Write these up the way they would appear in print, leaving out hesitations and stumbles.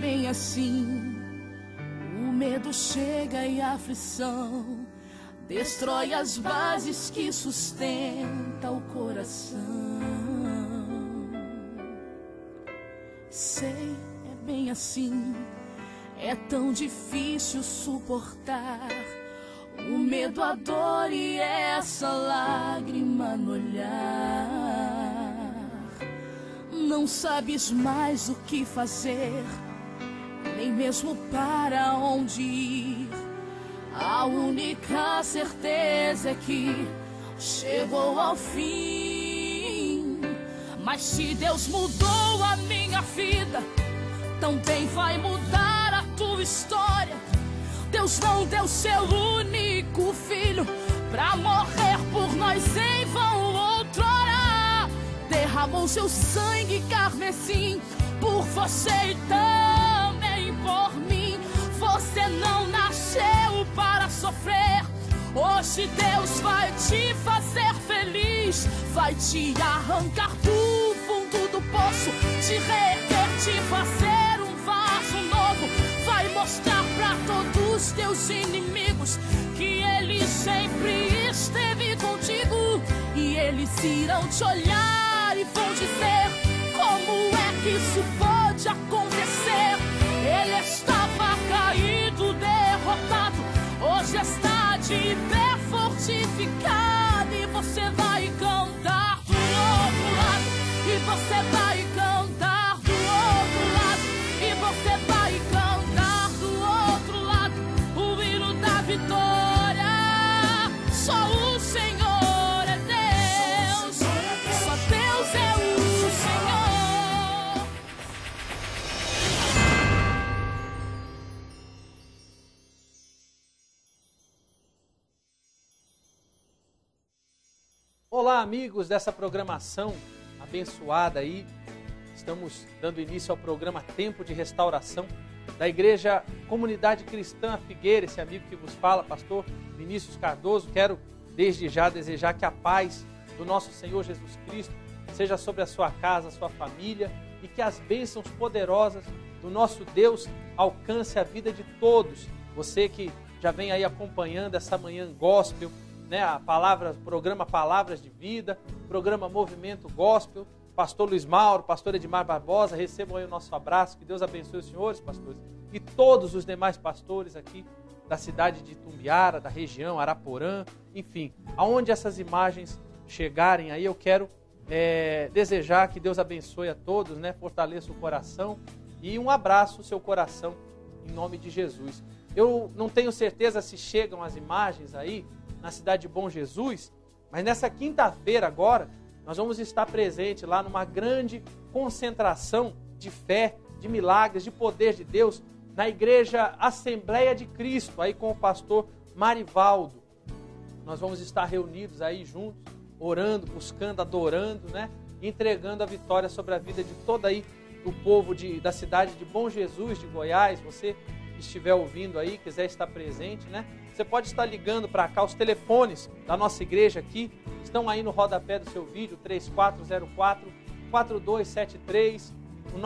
bem assim. O medo chega e a aflição destrói as bases que sustentam o coração. Sei, é bem assim. É tão difícil suportar o medo, a dor e essa lágrima no olhar. Não sabes mais o que fazer, nem mesmo para onde ir. A única certeza é que chegou ao fim. Mas se Deus mudou a minha vida, também vai mudar a tua história. Deus não deu seu único filho pra morrer por nós em vão outrora. Derramou seu sangue carmesim por você e também por mim. Você não nasceu para sofrer. Hoje Deus vai te fazer feliz. Vai te arrancar do fundo do poço, te reerguer, te fazer um vaso novo. Vai mostrar pra todos os teus inimigos que Ele sempre esteve contigo. E eles irão te olhar e vão dizer: como é que isso pode acontecer? Ele estava caído, derrotado, hoje está de pé fortificado. E você vai cantar do outro lado, e você vai cantar do outro lado, e você vai cantar do outro lado o hino da vitória. Só o Senhor é Deus, só Deus é o Senhor. Olá, amigos dessa programação abençoada aí. Estamos dando início ao programa Tempo de Restauração da Igreja Comunidade Cristã Figueira. Esse amigo que vos fala, pastor Vinícius Cardoso. Quero desde já desejar que a paz do nosso Senhor Jesus Cristo seja sobre a sua casa, a sua família, e que as bênçãos poderosas do nosso Deus alcance a vida de todos. Você que já vem aí acompanhando essa manhã gospel, né, a palavra, programa Palavras de Vida, programa Movimento Gospel, pastor Luiz Mauro, pastor Edmar Barbosa, recebam aí o nosso abraço, que Deus abençoe os senhores, pastores, e todos os demais pastores aqui da cidade de Itumbiara, da região, Araporã, enfim, aonde essas imagens chegarem aí, eu quero desejar que Deus abençoe a todos, né, fortaleça o coração e um abraço no seu coração, em nome de Jesus. Eu não tenho certeza se chegam as imagens aí, na cidade de Bom Jesus, mas nessa quinta-feira agora, nós vamos estar presentes lá numa grande concentração de fé, de milagres, de poder de Deus, na Igreja Assembleia de Cristo, aí com o pastor Marivaldo. Nós vamos estar reunidos aí juntos, orando, buscando, adorando, né? Entregando a vitória sobre a vida de todo aí o povo da cidade de Bom Jesus, de Goiás. Você que estiver ouvindo aí, quiser estar presente, né? Você pode estar ligando para cá, os telefones da nossa igreja aqui estão aí no rodapé do seu vídeo, 3404-4273, o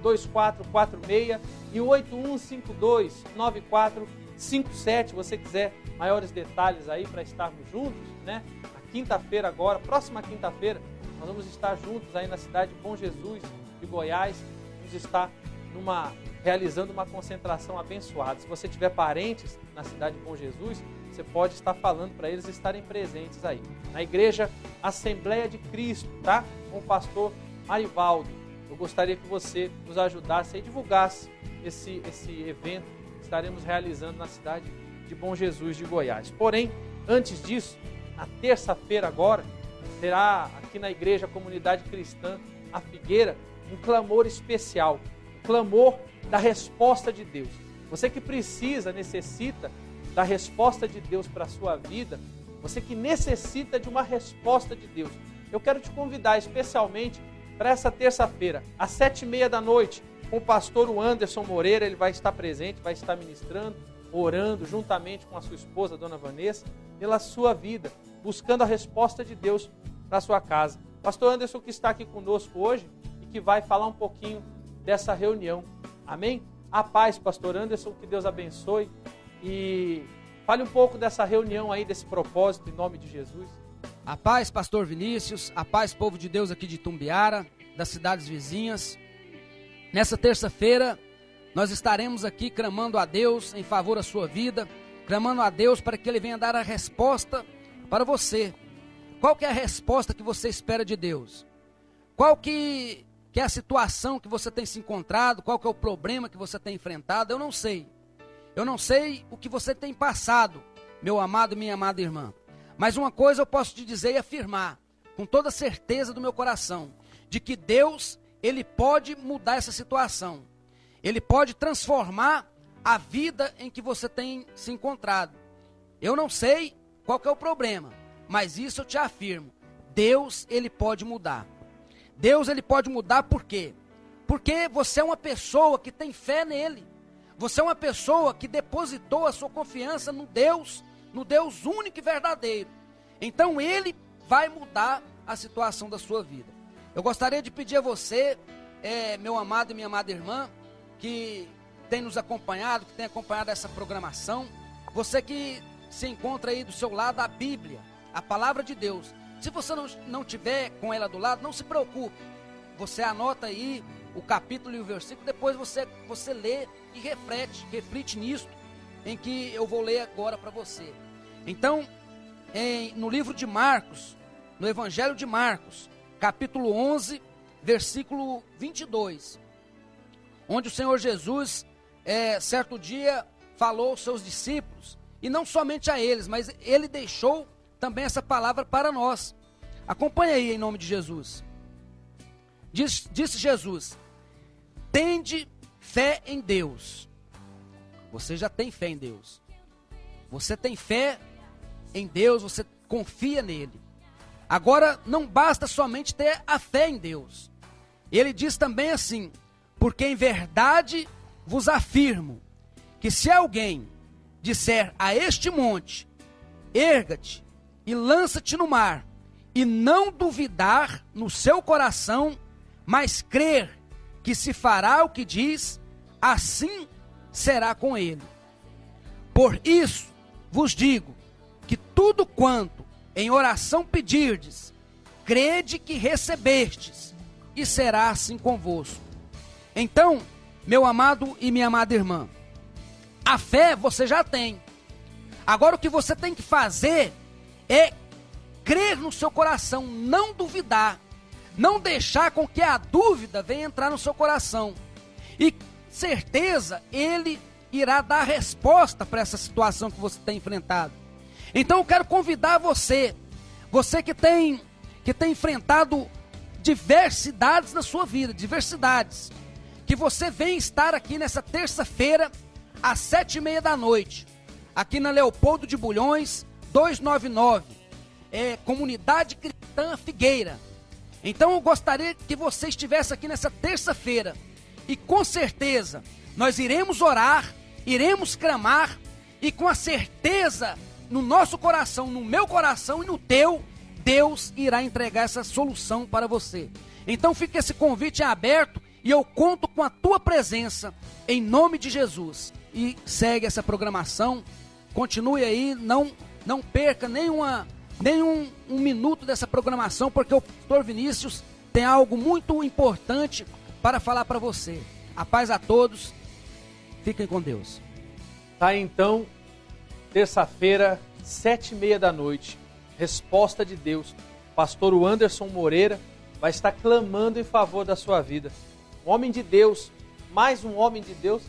9282-2446 e o 8152-9457. Se você quiser maiores detalhes aí para estarmos juntos, né? Na quinta-feira agora, próxima quinta-feira, nós vamos estar juntos aí na cidade de Bom Jesus, de Goiás. Vamos estar realizando uma concentração abençoada. Se você tiver parentes na cidade de Bom Jesus, você pode estar falando para eles estarem presentes aí. Na Igreja Assembleia de Cristo, tá? Com o pastor Marivaldo. Eu gostaria que você nos ajudasse e divulgasse esse evento que estaremos realizando na cidade de Bom Jesus de Goiás. Porém, antes disso, na terça-feira agora, terá aqui na Igreja Comunidade Cristã, a Figueira, um clamor especial. Clamor da resposta de Deus. Você que precisa, necessita da resposta de Deus para a sua vida, você que necessita de uma resposta de Deus, eu quero te convidar especialmente para essa terça-feira, às 7h30 da noite, com o pastor Anderson Moreira. Ele vai estar presente, vai estar ministrando, orando, juntamente com a sua esposa, Dona Vanessa, pela sua vida, buscando a resposta de Deus para a sua casa. Pastor Anderson, que está aqui conosco hoje e que vai falar um pouquinho dessa reunião. Amém? A paz, pastor Anderson, que Deus abençoe. E fale um pouco dessa reunião aí, desse propósito, em nome de Jesus. A paz, pastor Vinícius, a paz, povo de Deus aqui de Itumbiara, das cidades vizinhas. Nessa terça-feira, nós estaremos aqui clamando a Deus em favor da sua vida, clamando a Deus para que Ele venha dar a resposta para você. Qual que é a resposta que você espera de Deus? Qual que é a situação que você tem se encontrado? Qual que é o problema que você tem enfrentado? Eu não sei. Eu não sei o que você tem passado, meu amado e minha amada irmã. Mas uma coisa eu posso te dizer e afirmar, com toda certeza do meu coração, de que Deus, Ele pode mudar essa situação. Ele pode transformar a vida em que você tem se encontrado. Eu não sei qual que é o problema, mas isso eu te afirmo. Deus, Ele pode mudar. Deus, Ele pode mudar por quê? Porque você é uma pessoa que tem fé nele. Você é uma pessoa que depositou a sua confiança no Deus único e verdadeiro. Então Ele vai mudar a situação da sua vida. Eu gostaria de pedir a você, meu amado e minha amada irmã, que tem nos acompanhado, que tem acompanhado essa programação, você que se encontra aí do seu lado a Bíblia, a palavra de Deus. Se você não tiver com ela do lado, não se preocupe. Você anota aí o capítulo e o versículo, depois você lê e reflete nisso, em que eu vou ler agora para você. Então, no livro de Marcos, no Evangelho de Marcos, capítulo 11, versículo 22, onde o Senhor Jesus, certo dia, falou aos seus discípulos, e não somente a eles, mas Ele deixou também essa palavra para nós. Acompanha aí em nome de Jesus. Disse Jesus: tende fé em Deus. Você já tem fé em Deus. Você tem fé em Deus, você confia nele. Agora, não basta somente ter a fé em Deus. Ele diz também assim: porque em verdade vos afirmo, que se alguém disser a este monte, erga-te e lança-te no mar, e não duvidar no seu coração, mas crer que se fará o que diz, assim será com ele. Por isso vos digo, que tudo quanto em oração pedirdes, crede que recebestes, e será assim convosco. Então, meu amado e minha amada irmã, a fé você já tem. Agora o que você tem que fazer é crer no seu coração, não duvidar, não deixar com que a dúvida venha entrar no seu coração. E certeza, Ele irá dar resposta para essa situação que você tem enfrentado. Então eu quero convidar você que tem enfrentado diversidades na sua vida, diversidades, que você venha estar aqui nessa terça-feira, às 7:30 da noite, aqui na Leopoldo de Bulhões, 299, Comunidade Cristã Figueira. Então eu gostaria que você estivesse aqui nessa terça-feira, e com certeza nós iremos orar, iremos clamar, e com a certeza no nosso coração, no meu coração e no teu, Deus irá entregar essa solução para você. Então fica esse convite aberto, e eu conto com a tua presença, em nome de Jesus. E segue essa programação, continue aí, não perca nenhum minuto dessa programação, porque o pastor Vinícius tem algo muito importante para falar para você. A paz a todos, fiquem com Deus. Tá, então, terça-feira, 7:30 da noite, resposta de Deus. Pastor Anderson Moreira vai estar clamando em favor da sua vida. Um homem de Deus, mais um homem de Deus,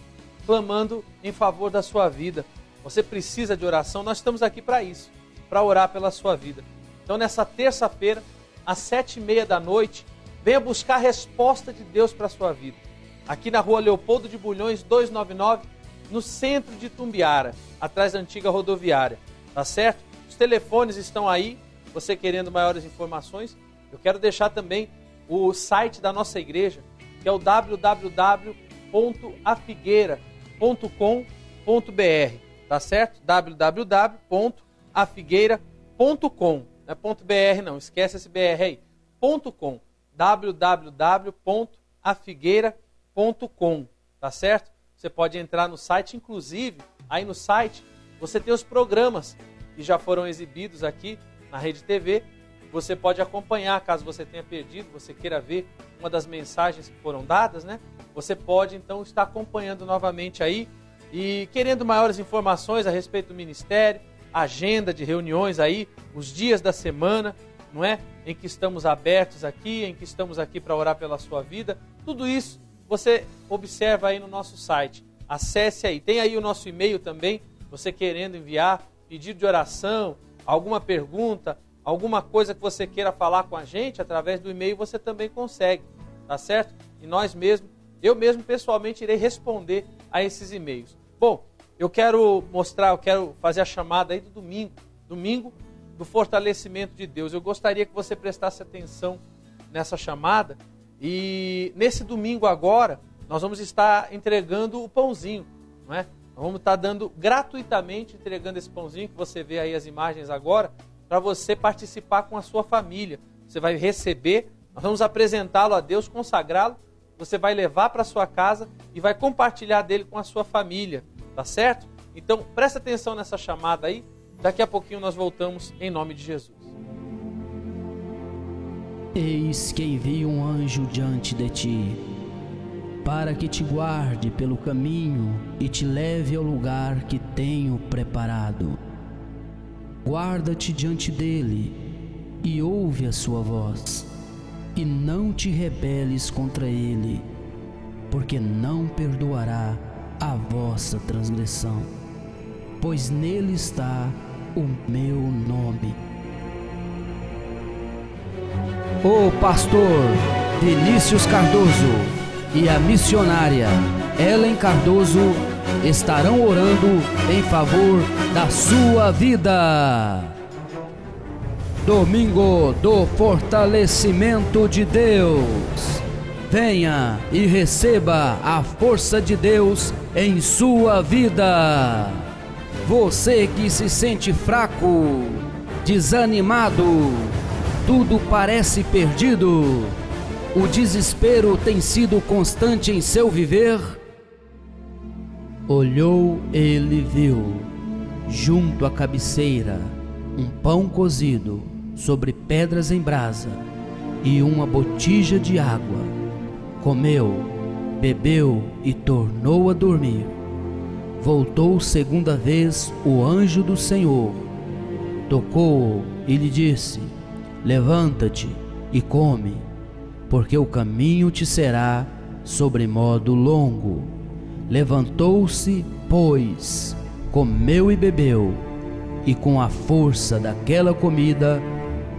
clamando em favor da sua vida. Você precisa de oração, nós estamos aqui para isso, para orar pela sua vida. Então nessa terça-feira, às 7:30 da noite, venha buscar a resposta de Deus para a sua vida. Aqui na rua Leopoldo de Bulhões, 299, no centro de Itumbiara, atrás da antiga rodoviária. Tá certo? Os telefones estão aí, você querendo maiores informações. Eu quero deixar também o site da nossa igreja, que é o www.afigueira.com.br, tá certo? www.afigueira.com, não é .br não, esquece esse BR aí, .com, www.afigueira.com. tá certo? Você pode entrar no site, inclusive, aí no site você tem os programas que já foram exibidos aqui na Rede TV. Você pode acompanhar, caso você tenha perdido, você queira ver uma das mensagens que foram dadas, né? Você pode, então, estar acompanhando novamente aí e querendo maiores informações a respeito do ministério, agenda de reuniões aí, os dias da semana, não é? Em que estamos abertos aqui, em que estamos aqui para orar pela sua vida. Tudo isso você observa aí no nosso site. Acesse aí. Tem aí o nosso e-mail também, você querendo enviar pedido de oração, alguma pergunta, alguma coisa que você queira falar com a gente, através do e-mail você também consegue, tá certo? E eu mesmo pessoalmente irei responder a esses e-mails. Bom, eu quero fazer a chamada aí do domingo do fortalecimento de Deus. Eu gostaria que você prestasse atenção nessa chamada e nesse domingo agora nós vamos estar entregando o pãozinho, não é? Nós vamos estar gratuitamente entregando esse pãozinho que você vê aí as imagens agora, para você participar com a sua família. Você vai receber, nós vamos apresentá-lo a Deus, consagrá-lo, você vai levar para sua casa e vai compartilhar dele com a sua família, tá certo? Então, presta atenção nessa chamada aí, daqui a pouquinho nós voltamos em nome de Jesus. Eis que envio um anjo diante de ti, para que te guarde pelo caminho e te leve ao lugar que tenho preparado. Guarda-te diante dele e ouve a sua voz, e não te rebeles contra ele, porque não perdoará a vossa transgressão, pois nele está o meu nome. O pastor Vinícius Cardoso e a missionária Ellen Cardoso estarão orando em favor da sua vida. Domingo do fortalecimento de Deus. Venha e receba a força de Deus em sua vida. Você que se sente fraco, desanimado, tudo parece perdido, o desespero tem sido constante em seu viver. Olhou, ele viu, junto à cabeceira, um pão cozido sobre pedras em brasa e uma botija de água. Comeu, bebeu e tornou a dormir. Voltou segunda vez o anjo do Senhor, tocou-o e lhe disse: levanta-te e come, porque o caminho te será sobremodo longo. Levantou-se, pois, comeu e bebeu, e com a força daquela comida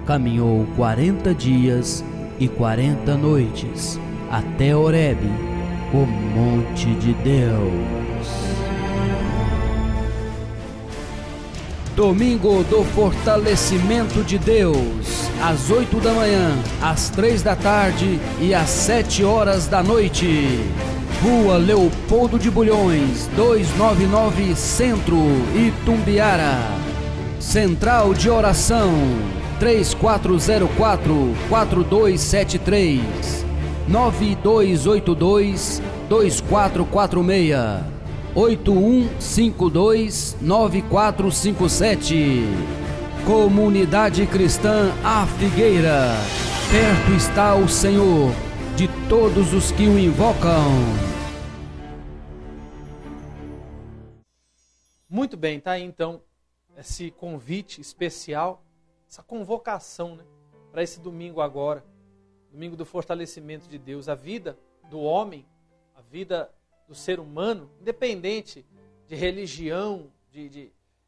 caminhou 40 dias e 40 noites até Horebe, o monte de Deus. Domingo do fortalecimento de Deus, às 8 da manhã, às 3 da tarde e às 7 horas da noite. Rua Leopoldo de Bulhões, 299 Centro, Itumbiara. Central de oração 3404-4273 9282-2446 8152-9457. Comunidade Cristã A Figueira. Perto está o Senhor de todos os que o invocam. Muito bem, tá aí então esse convite especial, essa convocação, né, para esse domingo agora, domingo do fortalecimento de Deus. A vida do homem, a vida do ser humano, independente de religião,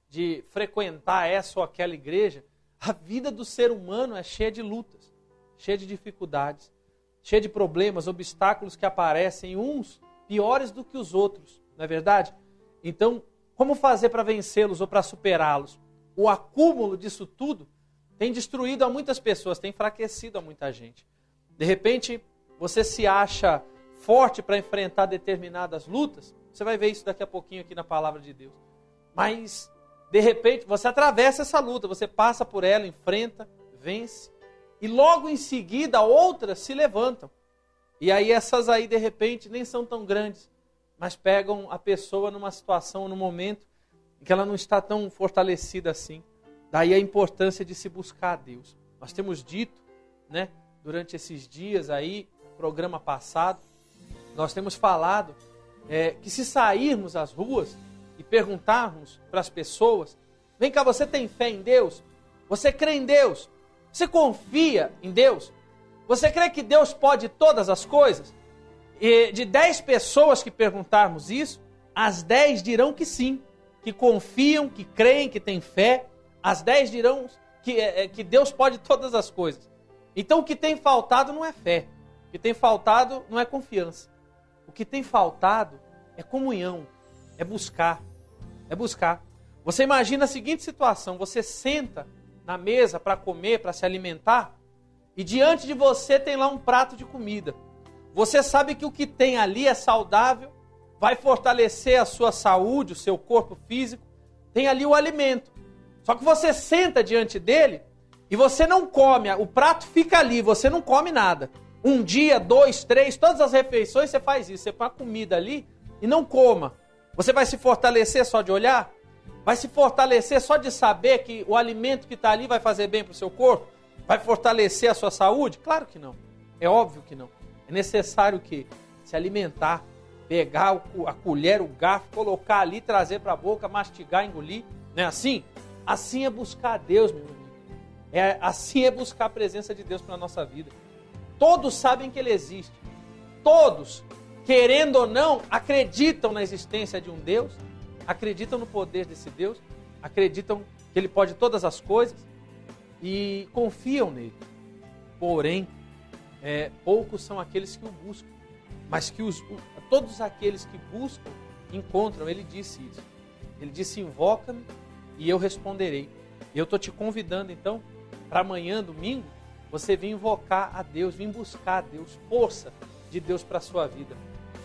de frequentar essa ou aquela igreja, a vida do ser humano é cheia de lutas, cheia de dificuldades, cheia de problemas, obstáculos que aparecem, uns piores do que os outros, não é verdade? Então, como fazer para vencê-los ou para superá-los? O acúmulo disso tudo tem destruído a muitas pessoas, tem enfraquecido a muita gente. De repente, você se acha forte para enfrentar determinadas lutas, você vai ver isso daqui a pouquinho aqui na palavra de Deus. Mas, de repente, você atravessa essa luta, você passa por ela, enfrenta, vence, e logo em seguida outras se levantam. E aí essas aí, de repente, nem são tão grandes, mas pegam a pessoa numa situação, num momento em que ela não está tão fortalecida assim. Daí a importância de se buscar a Deus. Nós temos dito, né, durante esses dias aí, programa passado, nós temos falado que se sairmos às ruas e perguntarmos para as pessoas, vem cá, você tem fé em Deus? Você crê em Deus? Você confia em Deus? Você crê que Deus pode todas as coisas? E de 10 pessoas que perguntarmos isso, as 10 dirão que sim, que confiam, que creem, que têm fé. As 10 dirão que Deus pode todas as coisas. Então o que tem faltado não é fé. O que tem faltado não é confiança. O que tem faltado é comunhão, é buscar. É buscar. Você imagina a seguinte situação, você senta na mesa para comer, para se alimentar, e diante de você tem lá um prato de comida. Você sabe que o que tem ali é saudável, vai fortalecer a sua saúde, o seu corpo físico, tem ali o alimento. Só que você senta diante dele e você não come, o prato fica ali, você não come nada. Um dia, 2, 3, todas as refeições você faz isso, você põe a comida ali e não coma. Você vai se fortalecer só de olhar? Vai se fortalecer só de saber que o alimento que está ali vai fazer bem para o seu corpo? Vai fortalecer a sua saúde? Claro que não. É óbvio que não. É necessário que se alimentar, pegar a colher, o garfo, colocar ali, trazer para a boca, mastigar, engolir. Não é assim? Assim é buscar a Deus, meu amigo. Assim é buscar a presença de Deus para a nossa vida. Todos sabem que Ele existe. Todos, querendo ou não, acreditam na existência de um Deus, acreditam no poder desse Deus, acreditam que Ele pode todas as coisas e confiam nele. Porém, poucos são aqueles que o buscam, mas que todos aqueles que buscam, encontram. Ele disse isso. Ele disse, invoca-me e eu responderei. E eu estou te convidando então, para amanhã, domingo, você vir invocar a Deus, vir buscar a Deus, força de Deus para a sua vida.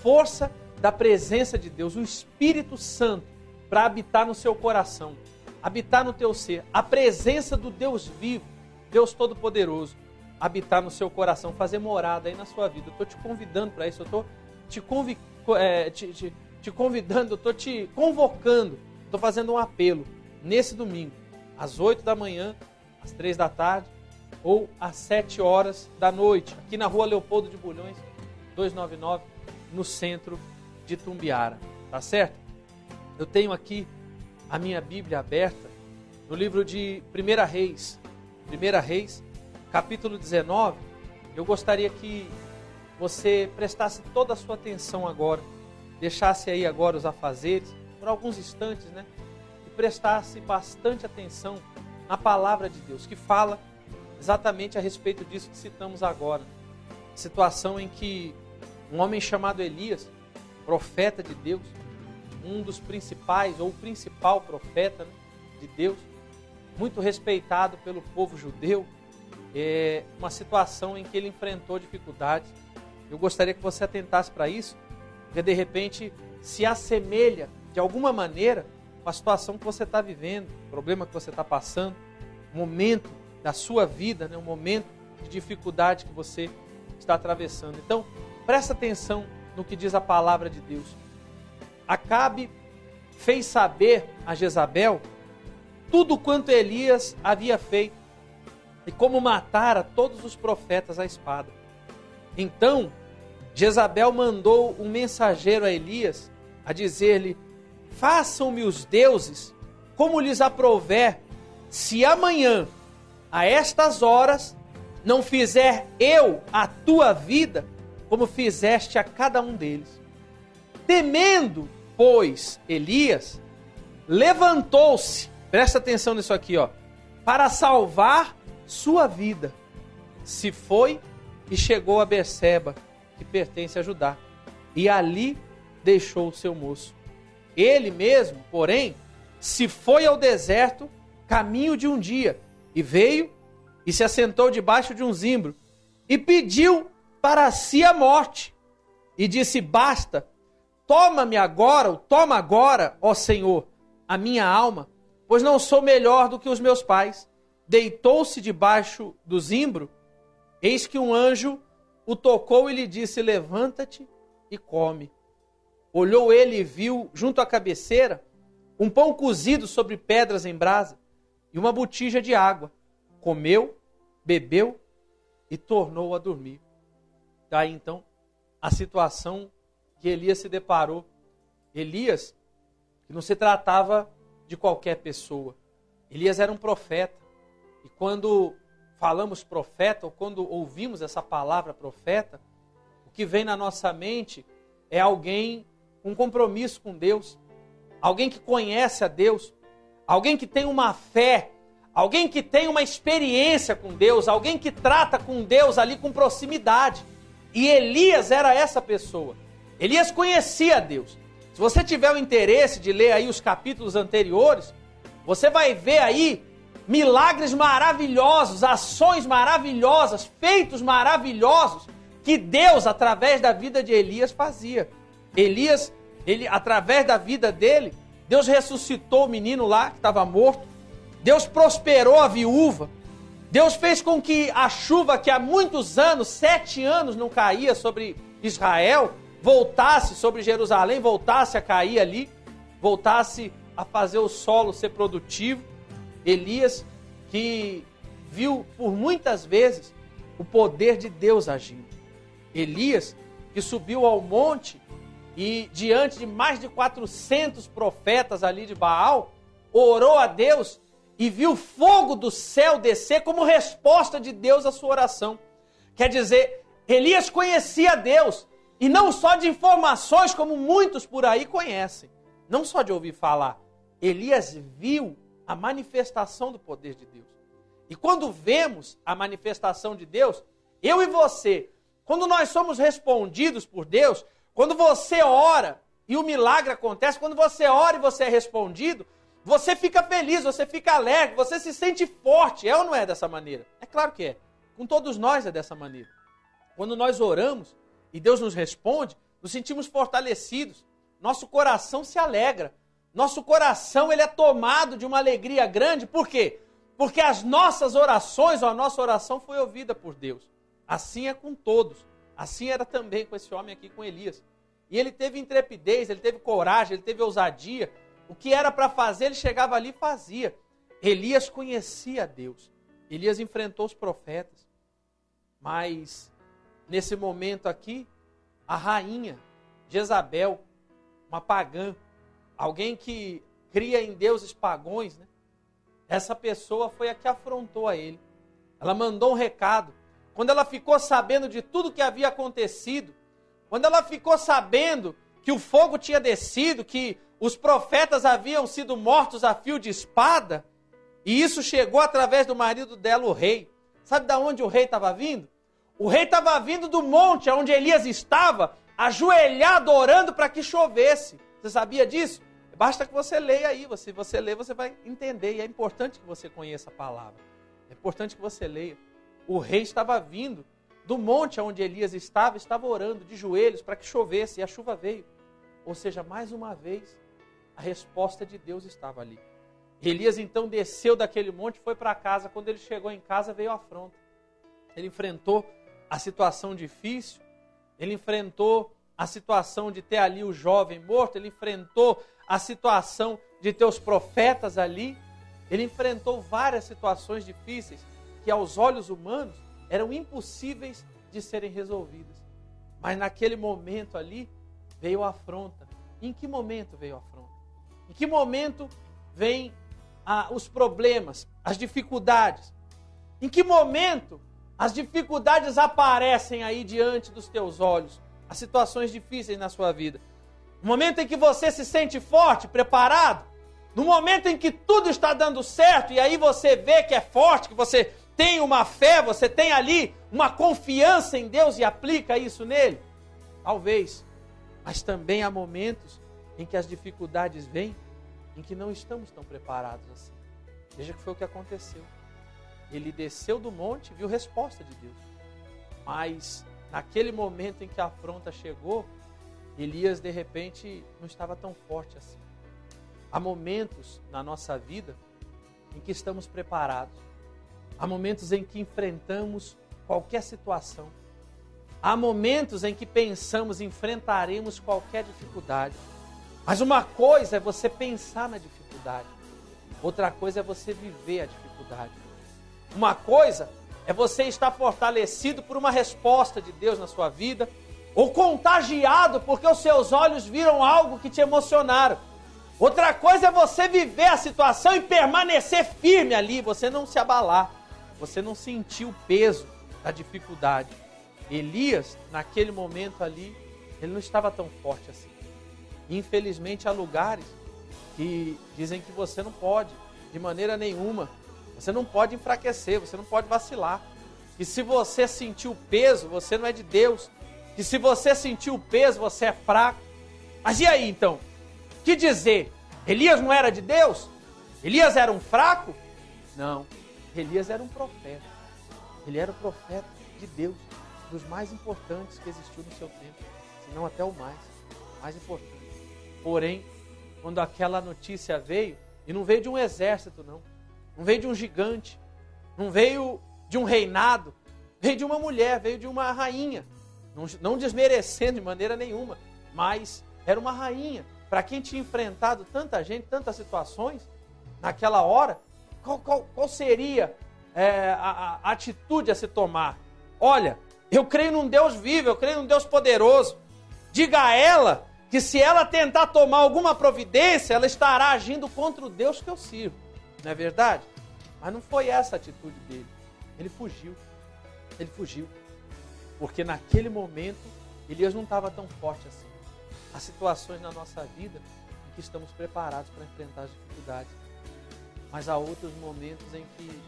Força da presença de Deus, o Espírito Santo, para habitar no seu coração, habitar no teu ser, a presença do Deus vivo, Deus Todo-Poderoso, habitar no seu coração, fazer morada aí na sua vida. Eu estou te convidando para isso, eu estou te convidando, eu estou te convocando, estou fazendo um apelo nesse domingo, às 8 da manhã, às 3 da tarde ou às 7 horas da noite, aqui na rua Leopoldo de Bulhões, 299, no centro de Tumbiara, tá certo? Eu tenho aqui a minha Bíblia aberta no livro de 1 Reis, capítulo 19. Eu gostaria que você prestasse toda a sua atenção agora, deixasse aí agora os afazeres, por alguns instantes, né? E prestasse bastante atenção na palavra de Deus, que fala exatamente a respeito disso que citamos agora. Situação em que um homem chamado Elias, profeta de Deus, um dos principais, ou o principal profeta, né, de Deus, muito respeitado pelo povo judeu, uma situação em que ele enfrentou dificuldades. Eu gostaria que você atentasse para isso, porque de repente se assemelha de alguma maneira com a situação que você está vivendo, o problema que você está passando, o momento da sua vida, né, um momento de dificuldade que você está atravessando. Então, presta atenção no que diz a palavra de Deus. Acabe fez saber a Jezabel tudo quanto Elias havia feito e como matara todos os profetas à espada. Então, Jezabel mandou um mensageiro a Elias a dizer-lhe: façam-me os deuses como lhes aprouver, se amanhã, a estas horas, não fizer eu a tua vida como fizeste a cada um deles. Temendo, pois, Elias, levantou-se, presta atenção nisso aqui, para salvar sua vida. Se foi e chegou a Berseba, que pertence a Judá, e ali deixou o seu moço. Ele mesmo, porém, se foi ao deserto, caminho de um dia, e veio e se assentou debaixo de um zimbro, e pediu para si a morte, e disse: basta, toma agora, ó Senhor, a minha alma, pois não sou melhor do que os meus pais. Deitou-se debaixo do zimbro, eis que um anjo o tocou e lhe disse: levanta-te e come. Olhou ele e viu, junto à cabeceira, um pão cozido sobre pedras em brasa e uma botija de água. Comeu, bebeu e tornou a dormir. Daí então a situação que Elias se deparou. Elias, que não se tratava de qualquer pessoa. Elias era um profeta. E quando falamos profeta, ou quando ouvimos essa palavra profeta, o que vem na nossa mente é alguém com compromisso com Deus, alguém que conhece a Deus, alguém que tem uma fé, alguém que tem uma experiência com Deus, alguém que trata com Deus ali com proximidade. E Elias era essa pessoa. Elias conhecia Deus. Se você tiver o interesse de ler aí os capítulos anteriores, você vai ver aí milagres maravilhosos, ações maravilhosas, feitos maravilhosos que Deus, através da vida de Elias, fazia. Elias, através da vida dele, Deus ressuscitou o menino lá que estava morto. Deus prosperou a viúva. Deus fez com que a chuva que há muitos anos, 7 anos, não caía sobre Israel, voltasse sobre Jerusalém, voltasse a cair ali, voltasse a fazer o solo ser produtivo. Elias, que viu por muitas vezes o poder de Deus agindo. Elias, que subiu ao monte e diante de mais de 400 profetas ali de Baal, orou a Deus e viu fogo do céu descer como resposta de Deus à sua oração. Quer dizer, Elias conhecia Deus, e não só de informações como muitos por aí conhecem, não só de ouvir falar. Elias viu a manifestação do poder de Deus. E quando vemos a manifestação de Deus, eu e você, quando nós somos respondidos por Deus, quando você ora e o milagre acontece, quando você ora e você é respondido, você fica feliz, você fica alegre, você se sente forte. É ou não é dessa maneira? É claro que é. Com todos nós é dessa maneira. Quando nós oramos e Deus nos responde, nos sentimos fortalecidos. Nosso coração se alegra. Nosso coração ele é tomado de uma alegria grande. Por quê? Porque as nossas orações, ou a nossa oração foi ouvida por Deus. Assim é com todos. Assim era também com esse homem aqui, com Elias. E ele teve intrepidez, ele teve coragem, ele teve ousadia. O que era para fazer, ele chegava ali e fazia. Elias conhecia Deus. Elias enfrentou os profetas. Mas, nesse momento aqui, a rainha Jezabel, uma pagã, alguém que cria em deuses pagões, né? Essa pessoa foi a que afrontou a ele. Ela mandou um recado. Quando ela ficou sabendo de tudo que havia acontecido, quando ela ficou sabendo que o fogo tinha descido, que os profetas haviam sido mortos a fio de espada, e isso chegou através do marido dela, o rei. Sabe de onde o rei estava vindo? O rei estava vindo do monte onde Elias estava, ajoelhado, orando para que chovesse. Você sabia disso? Basta que você leia aí. Se você ler, você vai entender. E é importante que você conheça a palavra. É importante que você leia. O rei estava vindo do monte onde Elias estava orando de joelhos para que chovesse. E a chuva veio. Ou seja, mais uma vez, a resposta de Deus estava ali. Elias então desceu daquele monte, foi para casa. Quando ele chegou em casa, veio a afronta. Ele enfrentou a situação difícil. Ele enfrentou a situação de ter ali o jovem morto. Ele enfrentou a situação de ter os profetas ali. Ele enfrentou várias situações difíceis que aos olhos humanos eram impossíveis de serem resolvidas. Mas naquele momento ali veio a afronta. Em que momento veio a afronta? Em que momento vêm os problemas, as dificuldades? Em que momento as dificuldades aparecem aí diante dos teus olhos? As situações difíceis na sua vida. No momento em que você se sente forte, preparado, no momento em que tudo está dando certo e aí você vê que é forte, que você tem uma fé, você tem ali uma confiança em Deus e aplica isso nele? Talvez. Mas também há momentos em que as dificuldades vêm, em que não estamos tão preparados assim. Veja que foi o que aconteceu. Ele desceu do monte e viu resposta de Deus. Mas naquele momento em que a afronta chegou, Elias, de repente, não estava tão forte assim. Há momentos na nossa vida em que estamos preparados. Há momentos em que enfrentamos qualquer situação. Há momentos em que pensamos enfrentaremos qualquer dificuldade. Mas uma coisa é você pensar na dificuldade. Outra coisa é você viver a dificuldade. Uma coisa é você estar fortalecido por uma resposta de Deus na sua vida, ou contagiado porque os seus olhos viram algo que te emocionaram. Outra coisa é você viver a situação e permanecer firme ali, você não se abalar, você não sentir o peso da dificuldade. Elias, naquele momento ali, ele não estava tão forte assim. Infelizmente, há lugares que dizem que você não pode, de maneira nenhuma. Você não pode enfraquecer, você não pode vacilar. E se você sentir o peso, você não é de Deus. E se você sentir o peso, você é fraco. Mas e aí então? Que dizer? Elias não era de Deus? Elias era um fraco? Não. Elias era um profeta. Ele era o profeta de Deus, dos mais importantes que existiu no seu tempo. Se não até o mais importante. Porém, quando aquela notícia veio, e não veio de um exército não veio de um gigante, não veio de um reinado, veio de uma mulher, veio de uma rainha, não desmerecendo de maneira nenhuma, mas era uma rainha. Para quem tinha enfrentado tanta gente, tantas situações, naquela hora, qual seria a atitude a se tomar? Olha, eu creio num Deus vivo, eu creio num Deus poderoso. Diga a ela que se ela tentar tomar alguma providência, ela estará agindo contra o Deus que eu sirvo. Não é verdade? Mas não foi essa a atitude dele. Ele fugiu. Ele fugiu. Porque naquele momento, Elias não estava tão forte assim. Há situações na nossa vida em que estamos preparados para enfrentar as dificuldades. Mas há outros momentos em que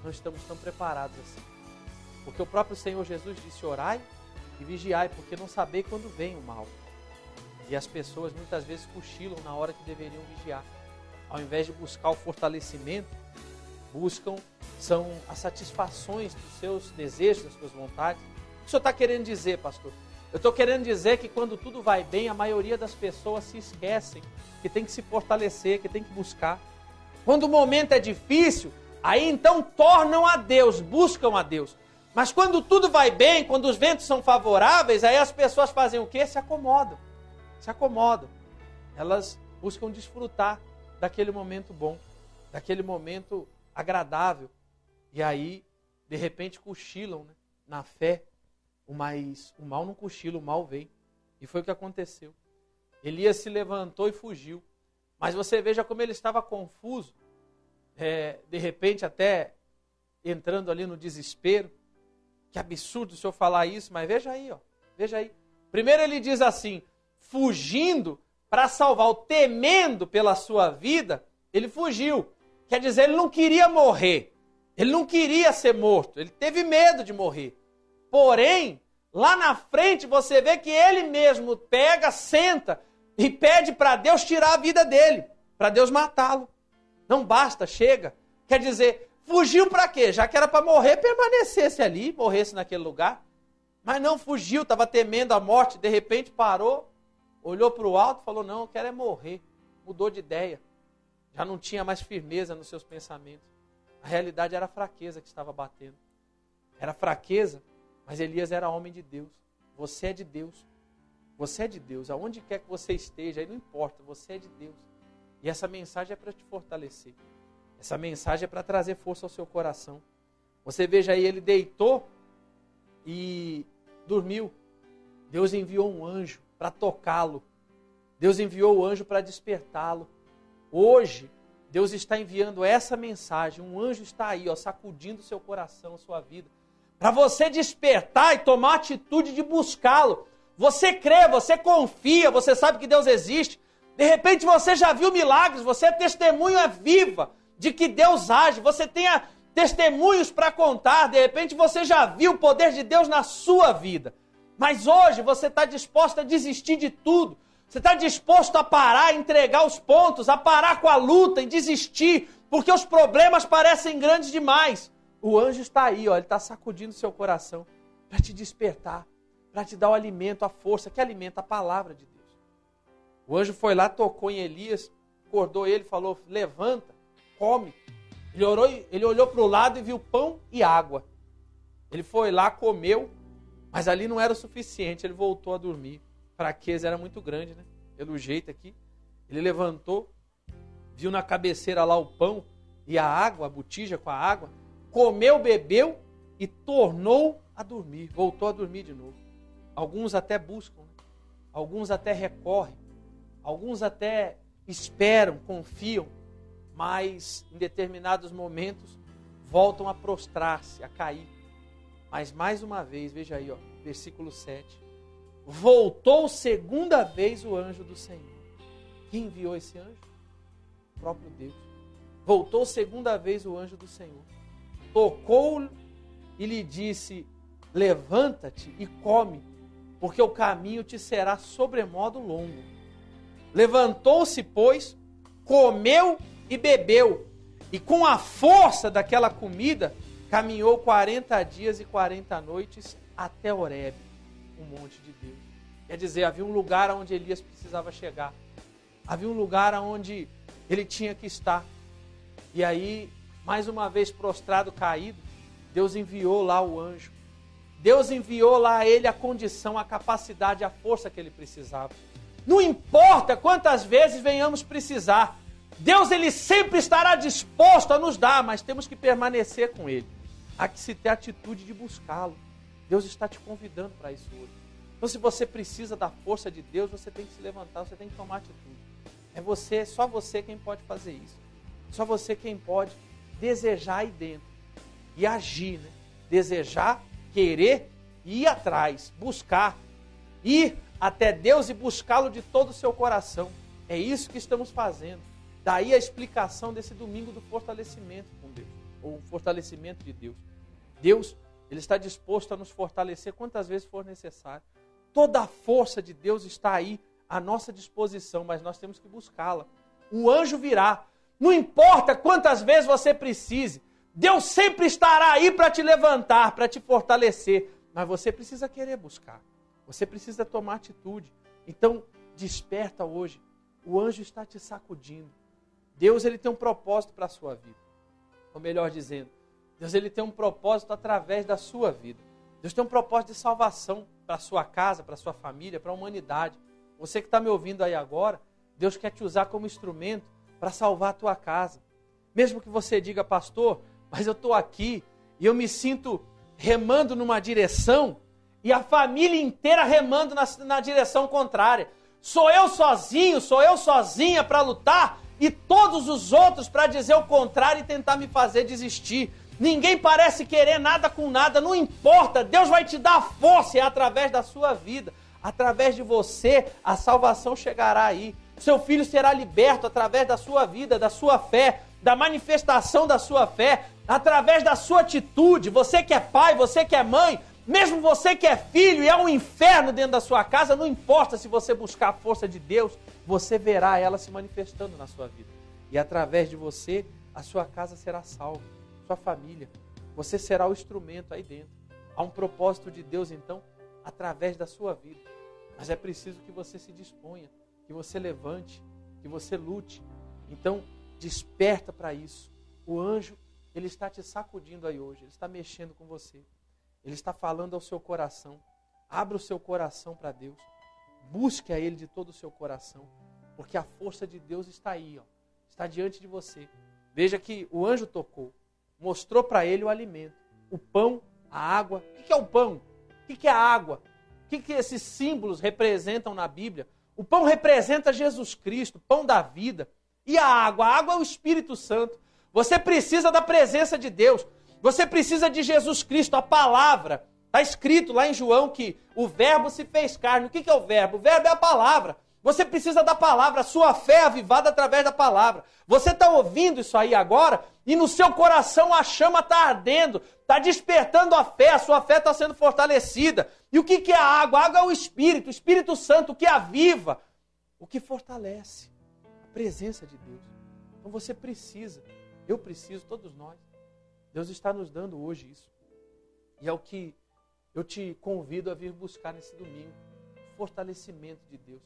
não estamos tão preparados assim. Porque o próprio Senhor Jesus disse: orai e vigiai, porque não sabeis quando vem o mal. E as pessoas muitas vezes cochilam na hora que deveriam vigiar. Ao invés de buscar o fortalecimento, são as satisfações dos seus desejos, das suas vontades. O que o senhor está querendo dizer, pastor? Eu estou querendo dizer que quando tudo vai bem, a maioria das pessoas se esquecem que tem que se fortalecer, que tem que buscar. Quando o momento é difícil, aí então tornam a Deus, buscam a Deus. Mas quando tudo vai bem, quando os ventos são favoráveis, aí as pessoas fazem o quê? Se acomodam. Elas buscam desfrutar daquele momento bom, daquele momento agradável. E aí, de repente, cochilam, né, na fé. Mas o mal não cochila, o mal vem. E foi o que aconteceu. Elias se levantou e fugiu. Mas você veja como ele estava confuso. De repente, até entrando ali no desespero. Que absurdo o senhor falar isso, mas veja aí, ó. Veja aí. Primeiro ele diz assim: fugindo para salvar, ou temendo pela sua vida, ele fugiu. Quer dizer, ele não queria morrer. Ele não queria ser morto. Ele teve medo de morrer. Porém, lá na frente você vê que ele mesmo pega, senta e pede para Deus tirar a vida dele, para Deus matá-lo. Não basta, chega. Quer dizer, fugiu para quê? Já que era para morrer, permanecesse ali, morresse naquele lugar. Mas não fugiu, estava temendo a morte, de repente parou, olhou para o alto e falou: não, eu quero é morrer. Mudou de ideia. Já não tinha mais firmeza nos seus pensamentos. A realidade era a fraqueza que estava batendo. Era fraqueza, mas Elias era homem de Deus. Você é de Deus. Você é de Deus. Aonde quer que você esteja, aí não importa, você é de Deus. E essa mensagem é para te fortalecer. Essa mensagem é para trazer força ao seu coração. Você veja aí, ele deitou e dormiu. Deus enviou um anjo para tocá-lo. Deus enviou o anjo para despertá-lo. Hoje, Deus está enviando essa mensagem. Um anjo está aí, ó, sacudindo o seu coração, a sua vida, para você despertar e tomar a atitude de buscá-lo. Você crê, você confia, você sabe que Deus existe. De repente você já viu milagres, você é testemunha viva de que Deus age. Você tem testemunhos para contar. De repente você já viu o poder de Deus na sua vida. Mas hoje você está disposto a desistir de tudo. Você está disposto a parar, a entregar os pontos, a parar com a luta e desistir, porque os problemas parecem grandes demais. O anjo está aí, ó, ele está sacudindo seu coração para te despertar, para te dar o alimento, a força que alimenta a palavra de Deus. O anjo foi lá, tocou em Elias, acordou ele, falou: levanta, come. Ele olhou para o lado e viu pão e água. Ele foi lá, comeu, Mas ali não era o suficiente, ele voltou a dormir. A fraqueza era muito grande, né? Pelo jeito aqui. Ele levantou, viu na cabeceira lá o pão e a água, a botija com a água, comeu, bebeu e tornou a dormir. Voltou a dormir de novo. Alguns até buscam, né? Alguns até recorrem, alguns até esperam, confiam, mas em determinados momentos voltam a prostrar-se, a cair. Mas mais uma vez, veja aí, ó, versículo 7. Voltou segunda vez o anjo do Senhor. Quem enviou esse anjo? O próprio Deus. Voltou segunda vez o anjo do Senhor. Tocou-lhe e lhe disse: levanta-te e come, porque o caminho te será sobremodo longo. Levantou-se, pois, comeu e bebeu, e com a força daquela comida, caminhou 40 dias e 40 noites até Horebe, o monte de Deus. Quer dizer, havia um lugar onde Elias precisava chegar. Havia um lugar onde ele tinha que estar. E aí, mais uma vez prostrado, caído, Deus enviou lá o anjo. Deus enviou lá a ele a condição, a capacidade, a força que ele precisava. Não importa quantas vezes venhamos precisar, Deus ele sempre estará disposto a nos dar, mas temos que permanecer com ele. Há que se ter a atitude de buscá-lo. Deus está te convidando para isso hoje. Então, se você precisa da força de Deus, você tem que se levantar, você tem que tomar atitude. É você, só você quem pode fazer isso. Só você quem pode desejar aí dentro e agir, né? Desejar, querer e ir atrás, buscar, ir até Deus e buscá-lo de todo o seu coração. É isso que estamos fazendo. Daí a explicação desse domingo do fortalecimento com Deus, ou fortalecimento de Deus. Deus, ele está disposto a nos fortalecer quantas vezes for necessário. Toda a força de Deus está aí à nossa disposição, mas nós temos que buscá-la. O anjo virá. Não importa quantas vezes você precise, Deus sempre estará aí para te levantar, para te fortalecer. Mas você precisa querer buscar. Você precisa tomar atitude. Então, desperta hoje. O anjo está te sacudindo. Deus ele tem um propósito para a sua vida. Ou melhor dizendo, Deus ele tem um propósito através da sua vida. Deus tem um propósito de salvação para a sua casa, para a sua família, para a humanidade. Você que está me ouvindo aí agora, Deus quer te usar como instrumento para salvar a tua casa. Mesmo que você diga, pastor, mas eu estou aqui e eu me sinto remando numa direção e a família inteira remando na direção contrária. Sou eu sozinha para lutar e todos os outros para dizer o contrário e tentar me fazer desistir. Ninguém parece querer nada com nada, não importa, Deus vai te dar força e é através da sua vida, através de você, a salvação chegará aí. Seu filho será liberto através da sua vida, da sua fé, da manifestação da sua fé, através da sua atitude. Você que é pai, você que é mãe, mesmo você que é filho e é um inferno dentro da sua casa, não importa, se você buscar a força de Deus, você verá ela se manifestando na sua vida. E através de você, a sua casa será salva, sua família. Você será o instrumento aí dentro. Há um propósito de Deus, então, através da sua vida. Mas é preciso que você se disponha, que você levante, que você lute. Então, desperta para isso. O anjo, ele está te sacudindo aí hoje, ele está mexendo com você. Ele está falando ao seu coração. Abra o seu coração para Deus. Busque a Ele de todo o seu coração. Porque a força de Deus está aí, ó. Está diante de você. Veja que o anjo tocou. Mostrou para ele o alimento. O pão, a água. O que é o pão? O que é a água? O que esses símbolos representam na Bíblia? O pão representa Jesus Cristo, pão da vida. E a água? A água é o Espírito Santo. Você precisa da presença de Deus. Você precisa de Jesus Cristo, a palavra. Está escrito lá em João que o verbo se fez carne. O que é o verbo? O verbo é a palavra. Você precisa da palavra, a sua fé é avivada através da palavra. Você está ouvindo isso aí agora e no seu coração a chama está ardendo, está despertando a fé, a sua fé está sendo fortalecida. E o que é a água? A água é o Espírito Santo, o que aviva, o que fortalece, a presença de Deus. Então você precisa, eu preciso, todos nós. Deus está nos dando hoje isso. E é o que eu te convido a vir buscar nesse domingo. O fortalecimento de Deus.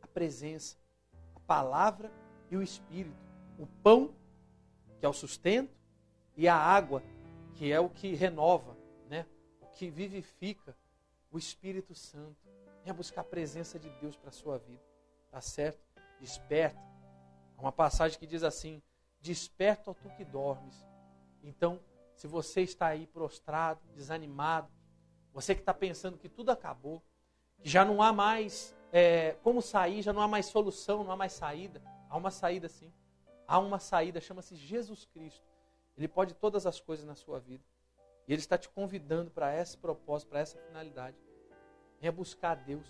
A presença, a palavra e o Espírito. O pão, que é o sustento, e a água, que é o que renova, né? O que vivifica, o Espírito Santo. Venha buscar a presença de Deus para a sua vida. Tá certo? Desperta. Há uma passagem que diz assim: desperta, ó tu que dormes. Então, se você está aí prostrado, desanimado, você que está pensando que tudo acabou, que já não há mais como sair, já não há mais solução, não há mais saída. Há uma saída sim. Há uma saída, chama-se Jesus Cristo. Ele pode todas as coisas na sua vida. E Ele está te convidando para esse propósito, para essa finalidade. Venha buscar a Deus.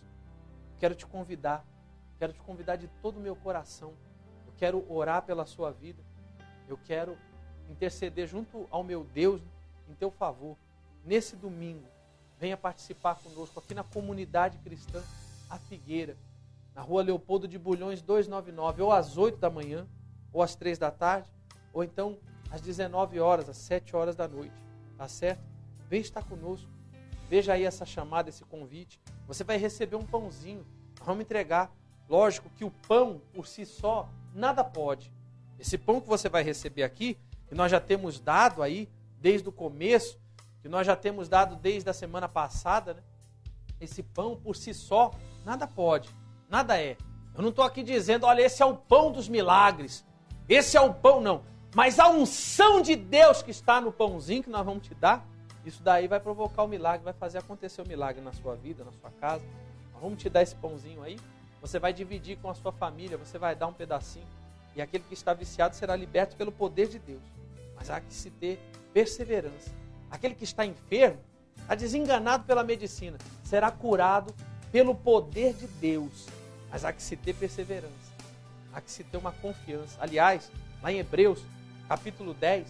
Quero te convidar de todo o meu coração. Eu quero orar pela sua vida. Eu quero interceder junto ao meu Deus em teu favor. Nesse domingo, venha participar conosco aqui na comunidade cristã A Figueira, na rua Leopoldo de Bulhões 299, ou às 8 da manhã, ou às 3 da tarde, ou então às 19 horas, às 7 horas da noite. Tá certo? Vem estar conosco. Veja aí essa chamada, esse convite. Você vai receber um pãozinho. Nós vamos entregar. Lógico que o pão, por si só, nada pode. Esse pão que você vai receber aqui, que nós já temos dado aí, desde o começo, que nós já temos dado desde a semana passada, né? Esse pão, por si só, nada pode. Nada é. Eu não estou aqui dizendo, olha, esse é o pão dos milagres. Esse é o pão, não. Mas a unção de Deus que está no pãozinho que nós vamos te dar, isso daí vai provocar o milagre, vai fazer acontecer o milagre na sua vida, na sua casa. Nós vamos te dar esse pãozinho aí, você vai dividir com a sua família, você vai dar um pedacinho. E aquele que está viciado será liberto pelo poder de Deus. Mas há que se ter perseverança. Aquele que está enfermo, está desenganado pela medicina, será curado pelo poder de Deus. Mas há que se ter perseverança. Há que se ter uma confiança. Aliás, lá em Hebreus, capítulo 10,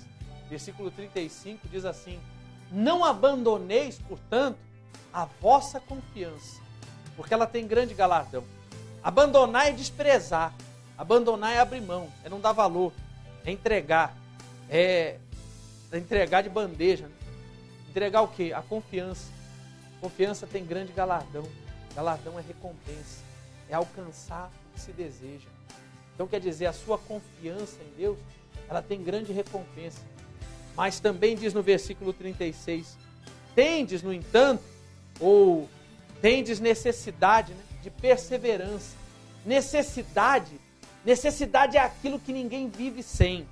versículo 35, diz assim: não abandoneis, portanto, a vossa confiança, porque ela tem grande galardão. Abandonar é desprezar. Abandonar é abrir mão, é não dar valor, é entregar. É entregar de bandeja. Né? Entregar o quê? A confiança. Confiança tem grande galardão. Galardão é recompensa. É alcançar o que se deseja. Então quer dizer, a sua confiança em Deus, ela tem grande recompensa. Mas também diz no versículo 36, tendes, no entanto, ou tendes necessidade, né, de perseverança. Necessidade é aquilo que ninguém vive sem.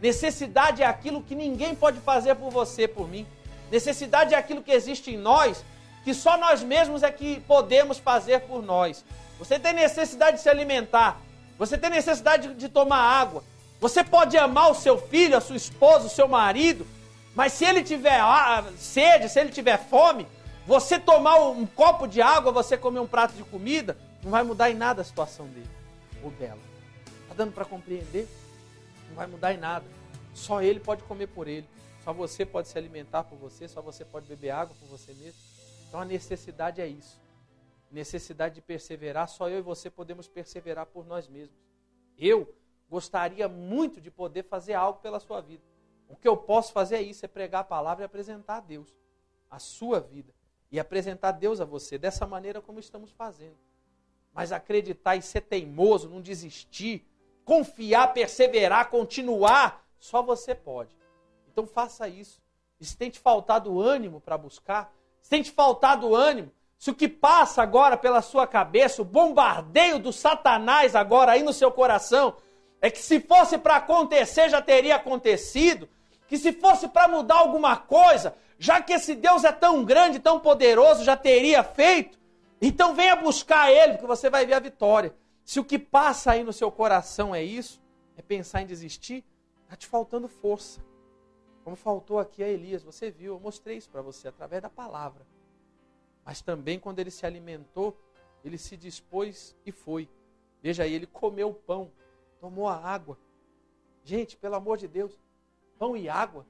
Necessidade é aquilo que ninguém pode fazer por você, por mim. Necessidade é aquilo que existe em nós, que só nós mesmos é que podemos fazer por nós. Você tem necessidade de se alimentar. Você tem necessidade de tomar água. Você pode amar o seu filho, a sua esposa, o seu marido, mas se ele tiver sede, se ele tiver fome, você tomar um copo de água, você comer um prato de comida, não vai mudar em nada a situação dele ou dela. Está dando para compreender? Não vai mudar em nada. Só ele pode comer por ele. Só você pode se alimentar por você. Só você pode beber água por você mesmo. Então a necessidade é isso. Necessidade de perseverar. Só eu e você podemos perseverar por nós mesmos. Eu gostaria muito de poder fazer algo pela sua vida. O que eu posso fazer é isso, é pregar a palavra e apresentar a Deus, a sua vida. E apresentar Deus a você, dessa maneira como estamos fazendo. Mas acreditar e ser teimoso, não desistir, confiar, perseverar, continuar, só você pode. Então faça isso. E se tem te faltado ânimo para buscar, se tem te faltado ânimo, se o que passa agora pela sua cabeça, o bombardeio do Satanás agora aí no seu coração, é que se fosse para acontecer, já teria acontecido, que se fosse para mudar alguma coisa, já que esse Deus é tão grande, tão poderoso, já teria feito, então venha buscar Ele, porque você vai ver a vitória. Se o que passa aí no seu coração é isso, é pensar em desistir, está te faltando força. Como faltou aqui a Elias, você viu, eu mostrei isso para você através da palavra. Mas também quando ele se alimentou, ele se dispôs e foi. Veja aí, ele comeu o pão, tomou a água. Gente, pelo amor de Deus, pão e água,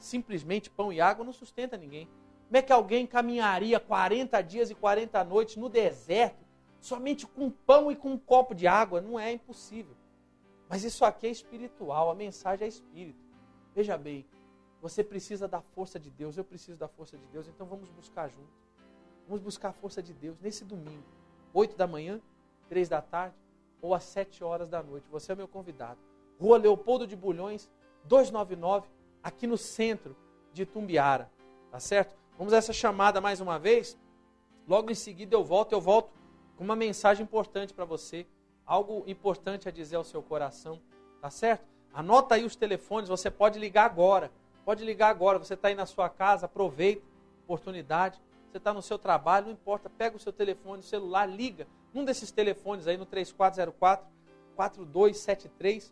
simplesmente pão e água não sustenta ninguém. Como é que alguém caminharia 40 dias e 40 noites no deserto, somente com pão e com um copo de água? Não é impossível. Mas isso aqui é espiritual, a mensagem é espírito. Veja bem, você precisa da força de Deus, eu preciso da força de Deus, então vamos buscar juntos. Vamos buscar a força de Deus nesse domingo, 8 da manhã, 3 da tarde ou às 7 horas da noite. Você é meu convidado. Rua Leopoldo de Bulhões, 299, aqui no centro de Itumbiara, tá certo? Vamos a essa chamada mais uma vez. Logo em seguida eu volto com uma mensagem importante para você, algo importante a dizer ao seu coração, tá certo? Anota aí os telefones, você pode ligar agora, você está aí na sua casa, aproveita a oportunidade, você está no seu trabalho, não importa, pega o seu telefone, o celular, liga, num desses telefones aí no 3404-4273,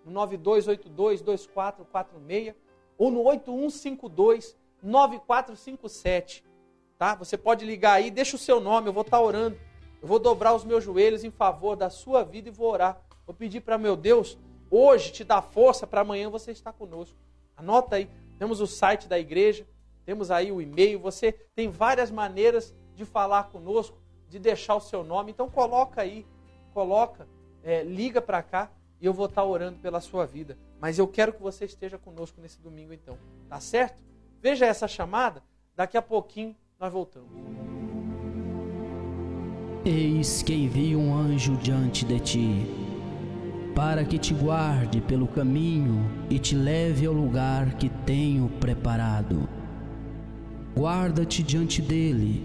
no 9282-2446 ou no 8152-9457, tá? Você pode ligar aí, deixa o seu nome, eu vou estar orando, eu vou dobrar os meus joelhos em favor da sua vida e vou orar. Vou pedir para meu Deus, hoje te dar força para amanhã você estar conosco. Anota aí, temos o site da igreja, temos aí o e-mail, você tem várias maneiras de falar conosco, de deixar o seu nome, então coloca aí, liga para cá e eu vou estar orando pela sua vida. Mas eu quero que você esteja conosco nesse domingo então, tá certo? Veja essa chamada, daqui a pouquinho nós voltamos. Eis que envio um anjo diante de ti, para que te guarde pelo caminho e te leve ao lugar que tenho preparado. Guarda-te diante dele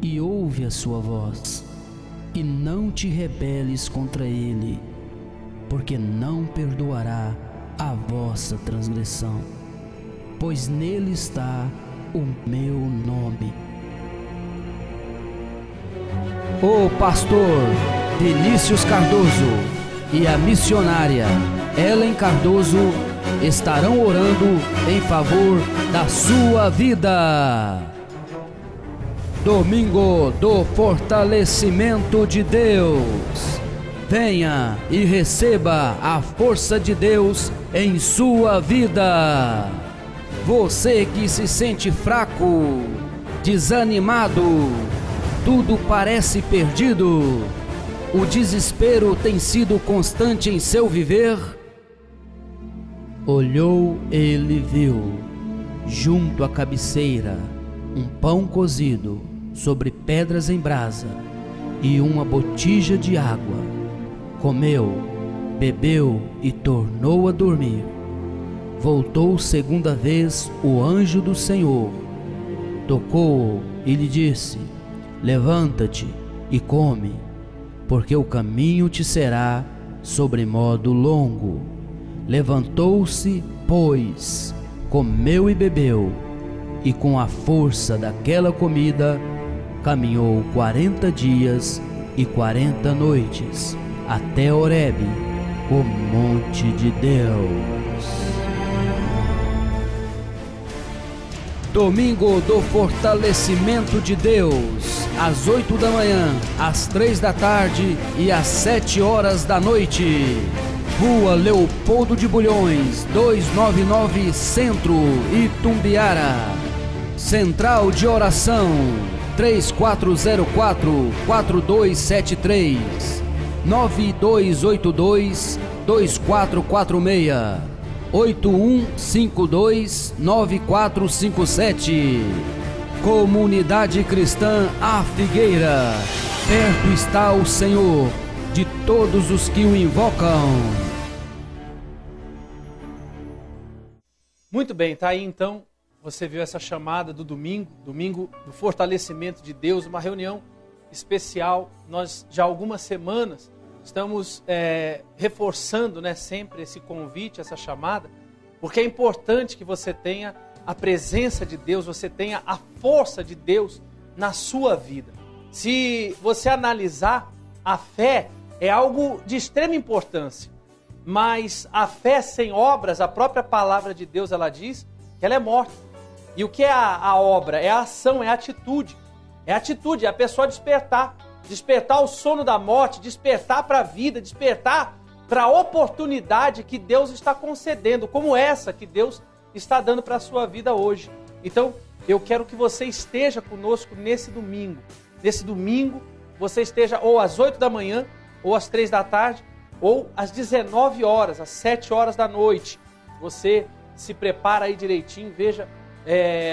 e ouve a sua voz, e não te rebeles contra ele, porque não perdoará a vossa transgressão, pois nele está o meu nome. O pastor Vinícius Cardoso e a missionária Ellen Cardoso estarão orando em favor da sua vida. Domingo do Fortalecimento de Deus. Venha e receba a força de Deus em sua vida. Você que se sente fraco, desanimado, tudo parece perdido, o desespero tem sido constante em seu viver. Olhou, ele viu, junto à cabeceira, um pão cozido sobre pedras em brasa e uma botija de água. Comeu, bebeu e tornou a dormir. Voltou segunda vez o anjo do Senhor, tocou-o e lhe disse: levanta-te e come, porque o caminho te será sobremodo longo. Levantou-se, pois, comeu e bebeu, e com a força daquela comida caminhou 40 dias e 40 noites, até Horebe, o monte de Deus. Domingo do Fortalecimento de Deus, às 8 da manhã, às 3 da tarde e às 7 horas da noite. Rua Leopoldo de Bulhões, 299 Centro, Itumbiara. Central de Oração, 3404-4273, 9282-2446, 8152-9457. Comunidade Cristã A Figueira, perto está o Senhor de todos os que o invocam. Muito bem, tá aí então, você viu essa chamada do domingo do fortalecimento de Deus, uma reunião especial. Nós já há algumas semanas estamos reforçando, sempre esse convite, essa chamada, porque é importante que você tenha a presença de Deus, você tenha a força de Deus na sua vida. Se você analisar, a fé é algo de extrema importância, mas a fé sem obras, a própria palavra de Deus, ela diz que ela é morta. E o que é a obra? É a ação, é a atitude. É a atitude, é a pessoa despertar o sono da morte, despertar para a vida, despertar para a oportunidade que Deus está concedendo, como essa que Deus está dando para a sua vida hoje. Então, eu quero que você esteja conosco nesse domingo. Nesse domingo, você esteja ou às 8 da manhã, ou às 3 da tarde, ou às 19 horas, às 7 horas da noite. Você se prepara aí direitinho, veja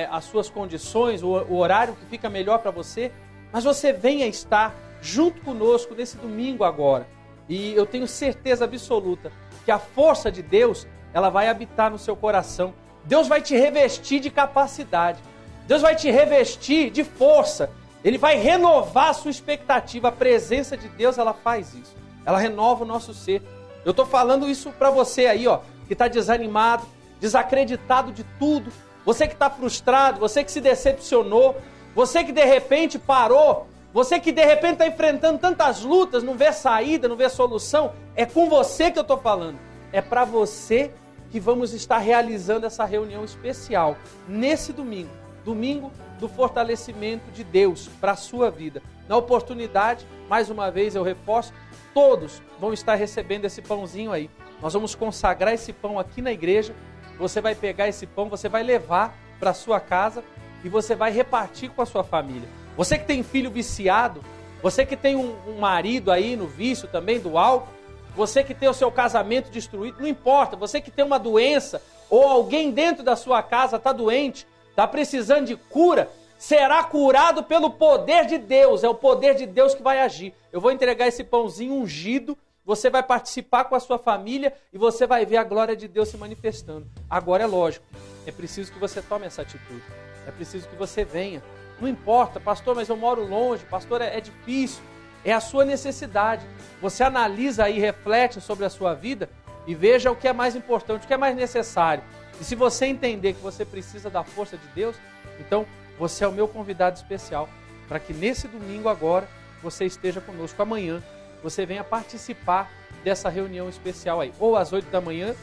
as suas condições, o horário que fica melhor para você, mas você venha estar junto conosco nesse domingo agora. E eu tenho certeza absoluta que a força de Deus, ela vai habitar no seu coração. Deus vai te revestir de capacidade. Deus vai te revestir de força. Ele vai renovar a sua expectativa. A presença de Deus, ela faz isso. Ela renova o nosso ser. Eu estou falando isso para você aí, ó, que está desanimado, desacreditado de tudo. Você que está frustrado, você que se decepcionou, você que de repente parou, você que de repente está enfrentando tantas lutas, não vê saída, não vê solução. É com você que eu estou falando. É para você que vamos estar realizando essa reunião especial nesse domingo. Domingo do fortalecimento de Deus para a sua vida. Na oportunidade, mais uma vez eu reforço, todos vão estar recebendo esse pãozinho aí. Nós vamos consagrar esse pão aqui na igreja. Você vai pegar esse pão, você vai levar para a sua casa e você vai repartir com a sua família. Você que tem filho viciado, você que tem um marido aí no vício também do álcool, você que tem o seu casamento destruído, não importa, você que tem uma doença ou alguém dentro da sua casa está doente, está precisando de cura, será curado pelo poder de Deus. É o poder de Deus que vai agir. Eu vou entregar esse pãozinho ungido, você vai participar com a sua família e você vai ver a glória de Deus se manifestando. Agora é lógico, é preciso que você tome essa atitude. É preciso que você venha. Não importa, pastor, mas eu moro longe, pastor, é difícil. É a sua necessidade. Você analisa aí, reflete sobre a sua vida e veja o que é mais importante, o que é mais necessário. E se você entender que você precisa da força de Deus, então você é o meu convidado especial para que nesse domingo agora você esteja conosco. Amanhã você venha participar dessa reunião especial aí, ou às 8 da manhã,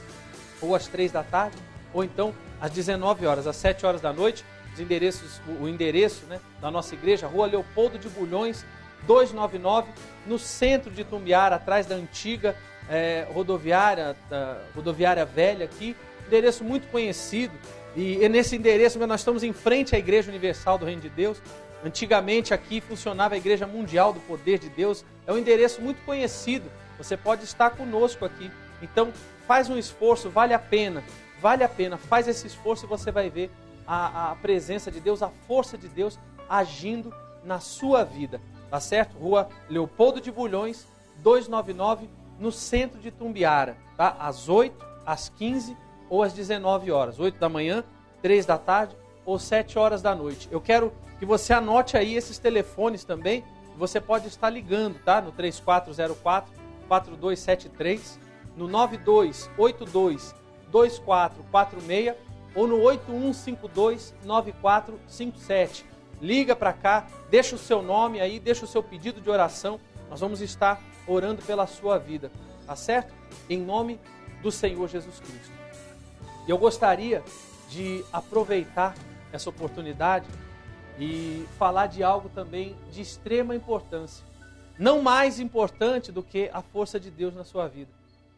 ou às 3 da tarde, ou então às 19 horas, às 7 horas da noite. O endereço, né, da nossa igreja, Rua Leopoldo de Bulhões, 299, no centro de Itumbiara, atrás da antiga rodoviária velha aqui. Endereço muito conhecido, e nesse endereço nós estamos em frente à Igreja Universal do Reino de Deus. Antigamente aqui funcionava a Igreja Mundial do Poder de Deus. É um endereço muito conhecido, você pode estar conosco aqui. Então faz um esforço, vale a pena, faz esse esforço e você vai ver a presença de Deus, a força de Deus agindo na sua vida, tá certo? Rua Leopoldo de Bulhões, 299, no centro de Itumbiara, tá? Às 8, às 15 ou às 19 horas, 8 da manhã, 3 da tarde ou 7 horas da noite. Eu quero que você anote aí esses telefones também, você pode estar ligando, tá? No 3404-4273, no 9282-2446 ou no 8152-9457. Liga para cá, deixa o seu nome aí, deixa o seu pedido de oração. Nós vamos estar orando pela sua vida, tá certo? Em nome do Senhor Jesus Cristo. E eu gostaria de aproveitar essa oportunidade e falar de algo também de extrema importância. Não mais importante do que a força de Deus na sua vida.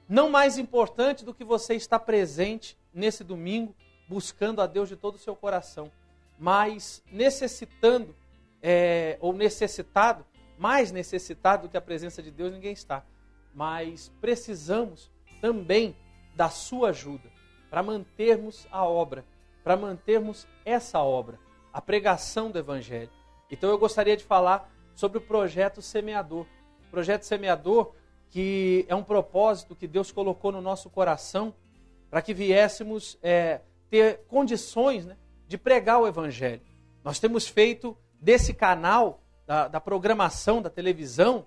Não mais importante do que você estar presente nesse domingo, buscando a Deus de todo o seu coração. Mas necessitando, ou necessitado, mais necessitado do que a presença de Deus, ninguém está. Mas precisamos também da sua ajuda para mantermos a obra, para mantermos essa obra, a pregação do Evangelho. Então eu gostaria de falar sobre o Projeto Semeador. O Projeto Semeador, que é um propósito que Deus colocou no nosso coração para que viéssemos ter condições, né, de pregar o Evangelho. Nós temos feito desse canal, da programação da televisão,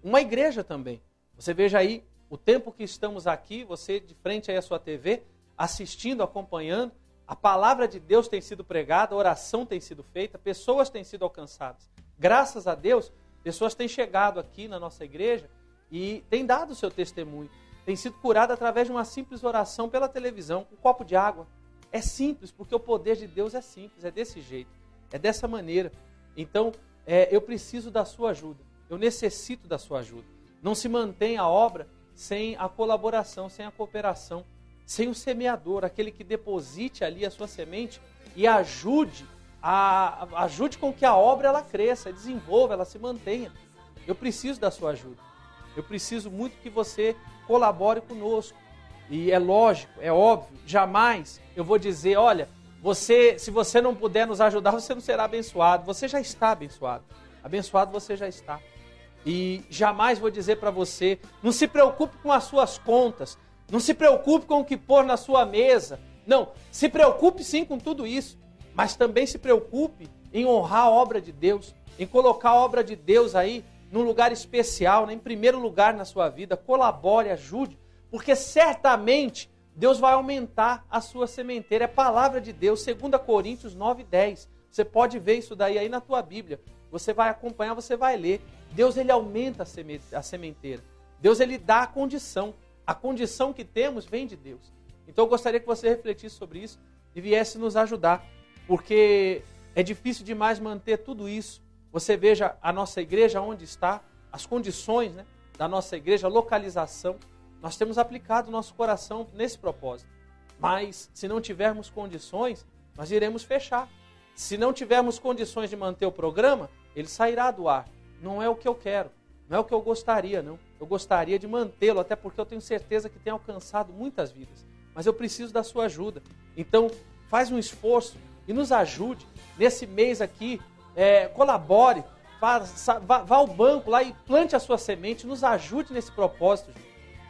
uma igreja também. Você veja aí o tempo que estamos aqui, você de frente aí à sua TV, assistindo, acompanhando, a palavra de Deus tem sido pregada, a oração tem sido feita, pessoas têm sido alcançadas. Graças a Deus, pessoas têm chegado aqui na nossa igreja e têm dado o seu testemunho. Tem sido curada através de uma simples oração pela televisão, um copo de água. É simples, porque o poder de Deus é simples, é desse jeito, é dessa maneira. Então, eu preciso da sua ajuda, eu necessito da sua ajuda. Não se mantém a obra sem a colaboração, sem a cooperação, sem o semeador, aquele que deposite ali a sua semente e ajude com que a obra ela cresça, desenvolva, ela se mantenha. Eu preciso da sua ajuda. Eu preciso muito que você colabore conosco. E é lógico, é óbvio, jamais eu vou dizer, olha, se você não puder nos ajudar, você não será abençoado. Você já está abençoado. Abençoado você já está. E jamais vou dizer para você, não se preocupe com as suas contas, não se preocupe com o que pôr na sua mesa. Não, se preocupe sim com tudo isso. mas também se preocupe em honrar a obra de Deus, em colocar a obra de Deus aí num lugar especial, né? Em primeiro lugar na sua vida. Colabore, ajude, porque certamente Deus vai aumentar a sua sementeira. É a palavra de Deus, 2 Coríntios 9:10. Você pode ver isso daí aí na tua Bíblia. Você vai acompanhar, você vai ler. Deus, ele aumenta a sementeira. Deus, ele dá a condição. A condição que temos vem de Deus. Então eu gostaria que você refletisse sobre isso e viesse nos ajudar, porque é difícil demais manter tudo isso. Você veja a nossa igreja onde está, as condições, né, da nossa igreja, a localização. Nós temos aplicado o nosso coração nesse propósito. Mas se não tivermos condições, nós iremos fechar. Se não tivermos condições de manter o programa, ele sairá do ar. Não é o que eu quero, não é o que eu gostaria, não. Eu gostaria de mantê-lo, até porque eu tenho certeza que tem alcançado muitas vidas. Mas eu preciso da sua ajuda. Então, faz um esforço e nos ajude nesse mês aqui. Colabore, vá ao banco lá e plante a sua semente, nos ajude nesse propósito.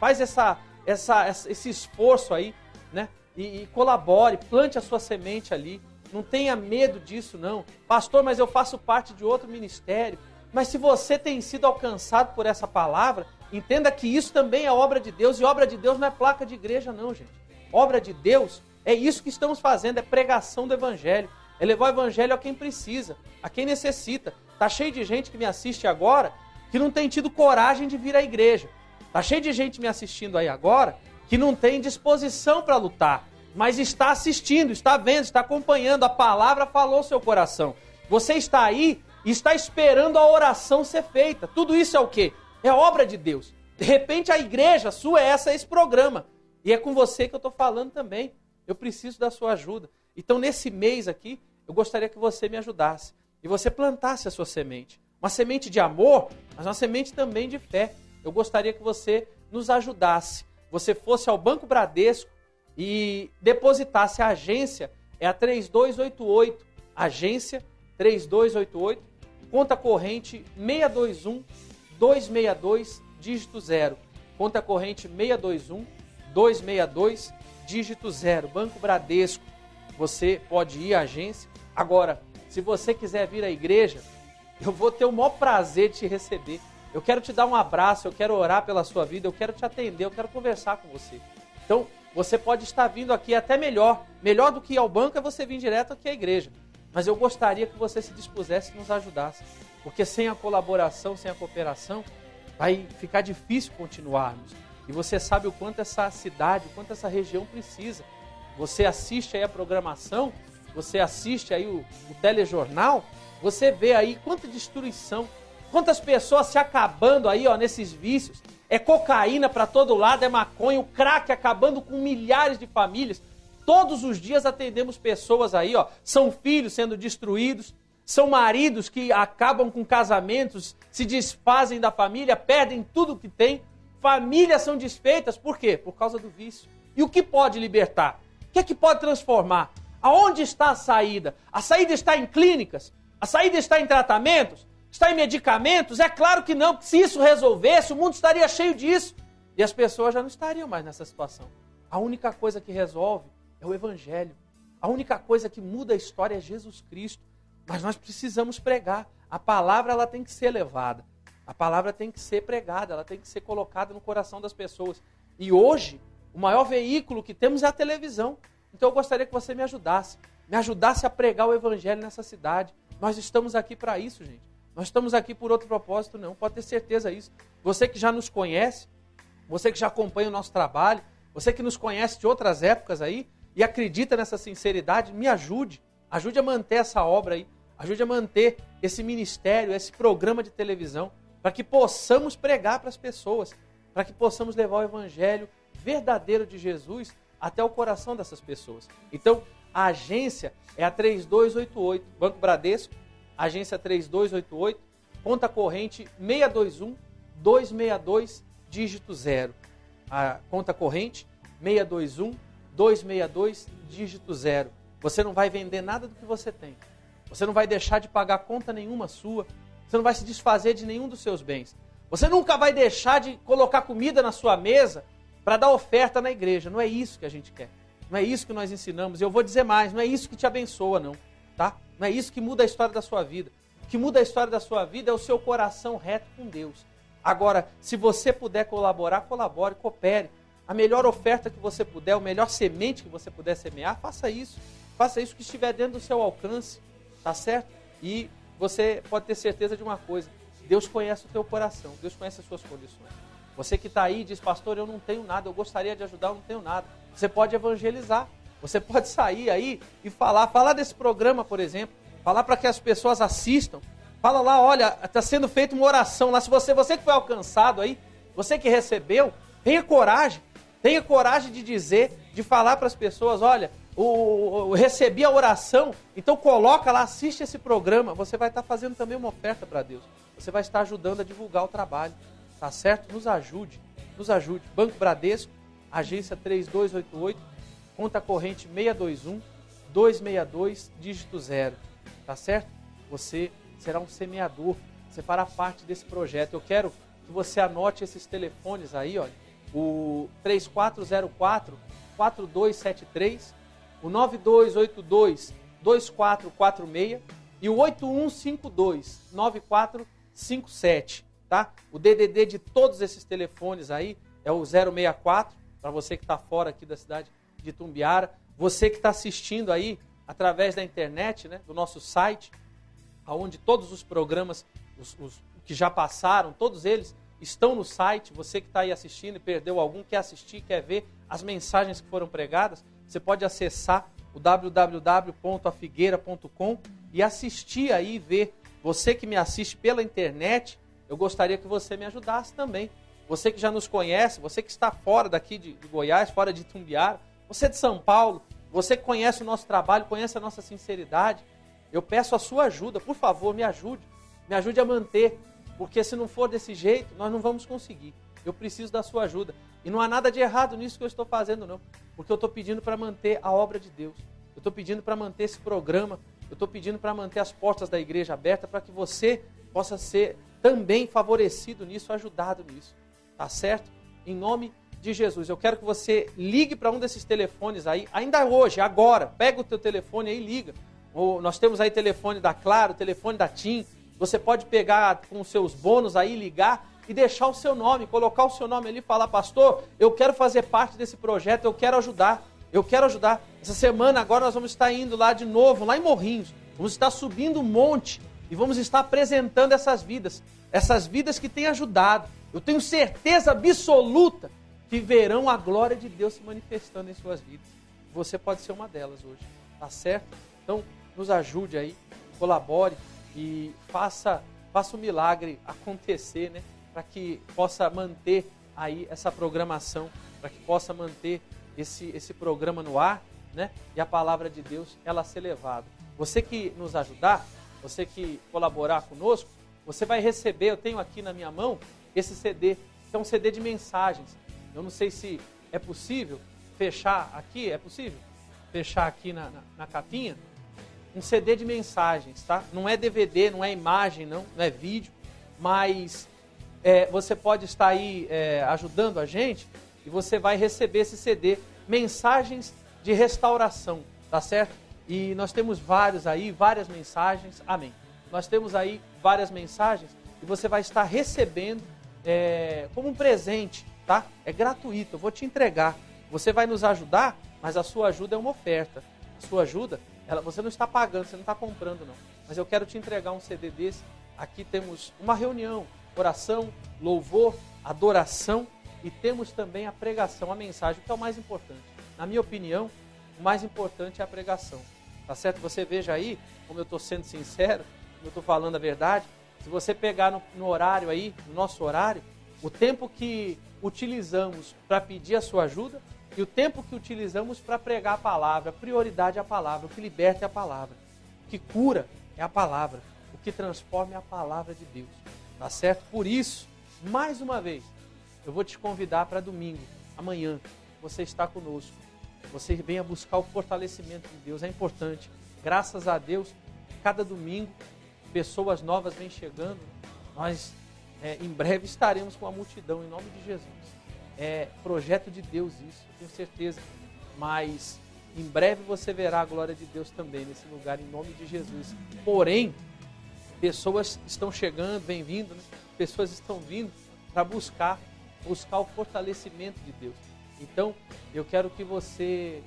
Faz esse esforço aí, né? E colabore, plante a sua semente ali. Não tenha medo disso, não. Pastor, mas eu faço parte de outro ministério. Mas se você tem sido alcançado por essa palavra, entenda que isso também é obra de Deus. E obra de Deus não é placa de igreja, não, gente. Obra de Deus é isso que estamos fazendo, é pregação do Evangelho. É levar o Evangelho a quem precisa, a quem necessita. Está cheio de gente que me assiste agora que não tem tido coragem de vir à igreja. Está cheio de gente me assistindo aí agora que não tem disposição para lutar, mas está assistindo, está vendo, está acompanhando. A palavra falou ao seu coração. Você está aí e está esperando a oração ser feita. Tudo isso é o quê? É obra de Deus. De repente a igreja sua é esse programa. E é com você que eu estou falando também. Eu preciso da sua ajuda. Então nesse mês aqui, eu gostaria que você me ajudasse. E você plantasse a sua semente. Uma semente de amor, mas uma semente também de fé. Eu gostaria que você nos ajudasse. Você fosse ao Banco Bradesco e depositasse. A agência é a 3288. Agência 3288. Conta corrente 621-262, dígito 0. Conta corrente 621-262, dígito 0. Banco Bradesco. Você pode ir à agência. Agora, se você quiser vir à igreja, eu vou ter o maior prazer de te receber. Eu quero te dar um abraço, eu quero orar pela sua vida, eu quero te atender, eu quero conversar com você. Então, você pode estar vindo aqui até melhor. Melhor do que ir ao banco é você vir direto aqui à igreja. Mas eu gostaria que você se dispusesse e nos ajudasse. Porque sem a colaboração, sem a cooperação, vai ficar difícil continuarmos. E você sabe o quanto essa cidade, o quanto essa região precisa. Você assiste aí a programação, você assiste aí o telejornal, você vê aí quanta destruição, quantas pessoas se acabando aí, ó, nesses vícios. É cocaína para todo lado, é maconha, o crack acabando com milhares de famílias. Todos os dias atendemos pessoas aí, ó, são filhos sendo destruídos, são maridos que acabam com casamentos, se desfazem da família, perdem tudo que tem. Famílias são desfeitas, por quê? Por causa do vício. E o que pode libertar? O que é que pode transformar? Aonde está a saída? A saída está em clínicas? A saída está em tratamentos? Está em medicamentos? É claro que não, porque se isso resolvesse, o mundo estaria cheio disso. E as pessoas já não estariam mais nessa situação. A única coisa que resolve é o Evangelho. A única coisa que muda a história é Jesus Cristo. Mas nós precisamos pregar. A palavra ela tem que ser levada. A palavra tem que ser pregada, ela tem que ser colocada no coração das pessoas. E hoje, o maior veículo que temos é a televisão. Então eu gostaria que você me ajudasse a pregar o Evangelho nessa cidade. Nós estamos aqui para isso, gente. Nós estamos aqui por outro propósito, não. Pode ter certeza disso. Você que já nos conhece, você que já acompanha o nosso trabalho, você que nos conhece de outras épocas aí e acredita nessa sinceridade, me ajude. Ajude a manter essa obra aí. Ajude a manter esse ministério, esse programa de televisão, para que possamos pregar para as pessoas, para que possamos levar o Evangelho verdadeiro de Jesus até o coração dessas pessoas. Então, a agência é a 3288, Banco Bradesco, agência 3288, conta corrente 621-262, dígito 0. A conta corrente 621-262, dígito 0. Você não vai vender nada do que você tem. Você não vai deixar de pagar conta nenhuma sua. Você não vai se desfazer de nenhum dos seus bens. Você nunca vai deixar de colocar comida na sua mesa para dar oferta na igreja. Não é isso que a gente quer. Não é isso que nós ensinamos. E eu vou dizer mais, não é isso que te abençoa, não. tá? Não é isso que muda a história da sua vida. O que muda a história da sua vida é o seu coração reto com Deus. Agora, se você puder colaborar, colabore, coopere. A melhor oferta que você puder, a melhor semente que você puder semear, faça isso. Faça isso que estiver dentro do seu alcance, tá certo? E você pode ter certeza de uma coisa, Deus conhece o teu coração, Deus conhece as suas condições. Você que está aí e diz, pastor, eu não tenho nada, eu gostaria de ajudar, eu não tenho nada. Você pode evangelizar, você pode sair aí e falar desse programa, por exemplo, falar para que as pessoas assistam. Fala lá, olha, está sendo feita uma oração lá. Se você que foi alcançado aí, você que recebeu, tenha coragem de dizer, de falar para as pessoas, olha, eu recebi a oração, então coloca lá, assiste esse programa. Você vai estar fazendo também uma oferta para Deus. Você vai estar ajudando a divulgar o trabalho, tá certo? Nos ajude. Banco Bradesco, agência 3288, conta corrente 621-262, dígito 0, tá certo? Você será um semeador, você fará parte desse projeto. Eu quero que você anote esses telefones aí, olha, o 3404-4273, o 9282-2446 e o 8152-9457, tá? O DDD de todos esses telefones aí é o 064, para você que está fora aqui da cidade de Tumbiara. Você que está assistindo aí através da internet, né, do nosso site, onde todos os programas, os que já passaram, todos eles estão no site. Você que está aí assistindo e perdeu algum, quer assistir, quer ver as mensagens que foram pregadas, você pode acessar o www.afigueira.com e assistir aí, ver. Você que me assiste pela internet, eu gostaria que você me ajudasse também. Você que já nos conhece, você que está fora daqui de Goiás, fora de Tumbiara, você de São Paulo, você que conhece o nosso trabalho, conhece a nossa sinceridade, eu peço a sua ajuda, por favor, me ajude a manter, porque se não for desse jeito, nós não vamos conseguir. Eu preciso da sua ajuda. E não há nada de errado nisso que eu estou fazendo, não. Porque eu estou pedindo para manter a obra de Deus. Eu estou pedindo para manter esse programa. Eu estou pedindo para manter as portas da igreja abertas, para que você possa ser também favorecido nisso, ajudado nisso. Tá certo? Em nome de Jesus. Eu quero que você ligue para um desses telefones aí, ainda hoje, agora. Pega o teu telefone aí e liga. Nós temos aí telefone da Claro, telefone da TIM. Você pode pegar com os seus bônus aí, ligar e deixar o seu nome, colocar o seu nome ali e falar, pastor, eu quero fazer parte desse projeto, eu quero ajudar. Essa semana agora nós vamos estar indo lá de novo, lá em Morrinhos. Vamos estar subindo um monte e vamos estar apresentando essas vidas que têm ajudado. Eu tenho certeza absoluta que verão a glória de Deus se manifestando em suas vidas. Você pode ser uma delas hoje, tá certo? Então, nos ajude aí, colabore e faça o milagre acontecer, né? Para que possa manter aí essa programação, para que possa manter esse programa no ar, né? E a palavra de Deus, ela ser levada. Você que nos ajudar, você que colaborar conosco, você vai receber, eu tenho aqui na minha mão, esse CD, que é um CD de mensagens. Eu não sei se é possível fechar aqui, fechar aqui na capinha, um CD de mensagens, tá? Não é DVD, não é imagem, não é vídeo, mas você pode estar aí ajudando a gente e você vai receber esse CD, Mensagens de Restauração, tá certo? E nós temos várias mensagens, amém. Nós temos aí várias mensagens e você vai estar recebendo como um presente, tá? É gratuito, eu vou te entregar. Você vai nos ajudar, mas a sua ajuda é uma oferta. A sua ajuda, você não está pagando, você não está comprando, não. Mas eu quero te entregar um CD desse. Aqui temos uma reunião, oração, louvor, adoração e temos também a pregação, a mensagem, que é o mais importante. Na minha opinião, o mais importante é a pregação. Tá certo? Você veja aí, como eu estou sendo sincero, como eu estou falando a verdade. Se você pegar no horário aí, no nosso horário, o tempo que utilizamos para pedir a sua ajuda e o tempo que utilizamos para pregar a palavra, a prioridade é a palavra, o que liberta é a palavra, o que cura é a palavra, o que transforma é a palavra de Deus. Tá certo? Por isso, mais uma vez, eu vou te convidar para domingo, amanhã, você está conosco. Você venha buscar o fortalecimento de Deus, é importante. Graças a Deus, cada domingo, pessoas novas vêm chegando. Nós, em breve, estaremos com a multidão, em nome de Jesus. É projeto de Deus isso, eu tenho certeza. Mas Em breve você verá a glória de Deus também nesse lugar, em nome de Jesus. Porém, pessoas estão chegando, vem vindo, né? Pessoas estão vindo para buscar o fortalecimento de Deus. Então, eu quero que você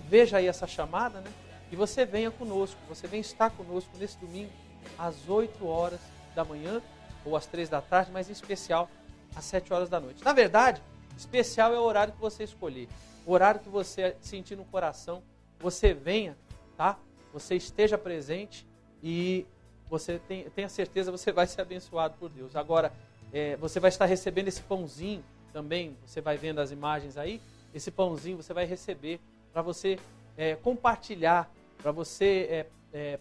veja aí essa chamada, né? E você venha conosco, você venha estar conosco nesse domingo, às 8 horas da manhã, ou às 3 da tarde, mas em especial, às 7 horas da noite. Na verdade, especial é o horário que você escolher, o horário que você sentir no coração, você venha, tá? Você esteja presente e você tenha certeza, você vai ser abençoado por Deus. Agora, você vai estar recebendo esse pãozinho também, você vai vendo as imagens aí, esse pãozinho você vai receber para você compartilhar, para você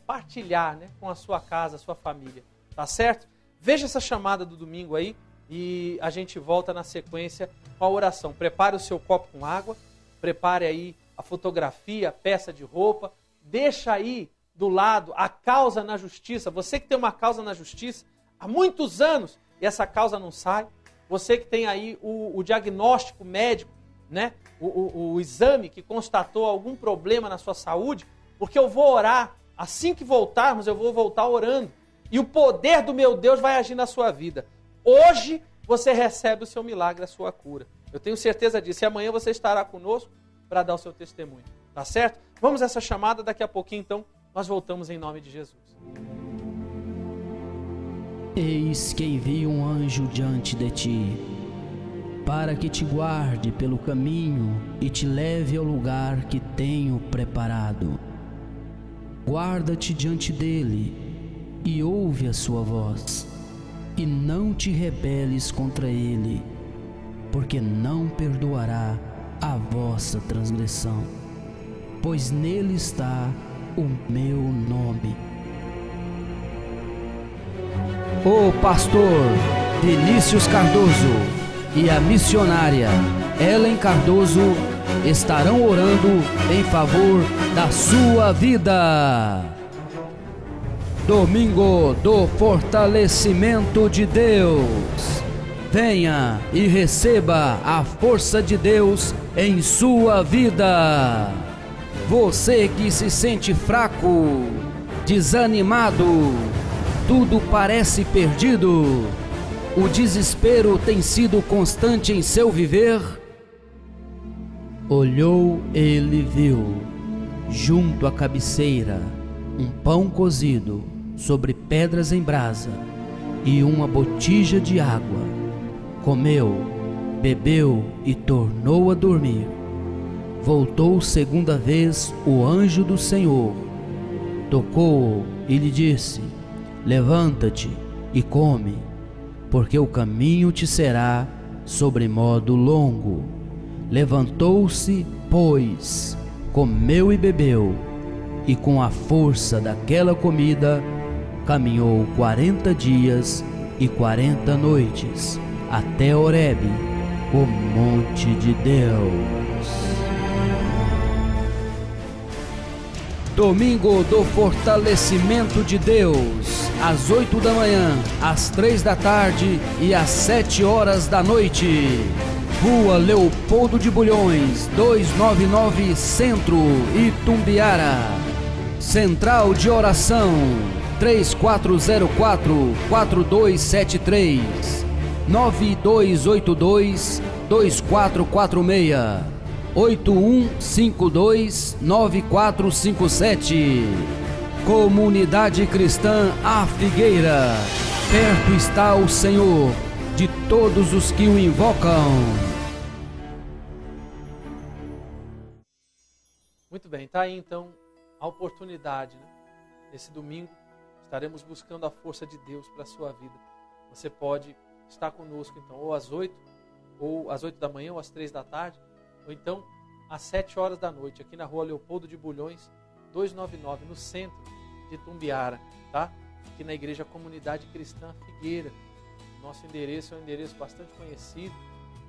partilhar, né, com a sua casa, a sua família, tá certo? Veja essa chamada do domingo aí e a gente volta na sequência com a oração. Prepare o seu copo com água, prepare aí a fotografia, a peça de roupa, deixa aí do lado a causa na justiça. Você que tem uma causa na justiça há muitos anos e essa causa não sai, você que tem aí o diagnóstico médico, né? O exame que constatou algum problema na sua saúde, porque eu vou orar, assim que voltarmos eu vou voltar orando e o poder do meu Deus vai agir na sua vida. Hoje você recebe o seu milagre, a sua cura. Eu tenho certeza disso. E amanhã você estará conosco para dar o seu testemunho. Tá certo? Vamos a essa chamada, daqui a pouquinho então nós voltamos em nome de Jesus. Eis que envio um anjo diante de ti, para que te guarde pelo caminho e te leve ao lugar que tenho preparado. Guarda-te diante dele e ouve a sua voz, e não te rebeles contra ele, porque não perdoará a vossa transgressão, pois nele está o meu nome. O pastor Vinícius Cardoso e a missionária Ellen Cardoso estarão orando em favor da sua vida. Domingo do Fortalecimento de Deus. Venha e receba a força de Deus em sua vida. Você que se sente fraco, desanimado, tudo parece perdido, o desespero tem sido constante em seu viver. Olhou, ele viu, junto à cabeceira, um pão cozido sobre pedras em brasa e uma botija de água. Comeu, bebeu e tornou a dormir. Voltou segunda vez o anjo do Senhor, tocou-o e lhe disse: levanta-te e come, porque o caminho te será sobremodo longo. Levantou-se, pois, comeu e bebeu, e com a força daquela comida caminhou 40 dias e 40 noites, até Horebe, o monte de Deus. Domingo do Fortalecimento de Deus, às 8 da manhã, às 3 da tarde e às 7 horas da noite. Rua Leopoldo de Bulhões, 299 Centro, Itumbiara. Central de Oração, 3404-4273, 9282-2446, 8152-9457. Comunidade Cristã A Figueira, perto está o Senhor de todos os que o invocam. Muito bem, tá aí então a oportunidade, né? Esse domingo estaremos buscando a força de Deus para a sua vida. Você pode estar conosco então, ou às 8 da manhã, ou às 3 da tarde, ou então às 7 horas da noite, aqui na Rua Leopoldo de Bulhões, 299, no centro de Itumbiara, tá? Aqui na Igreja Comunidade Cristã Figueira. Nosso endereço é um endereço bastante conhecido,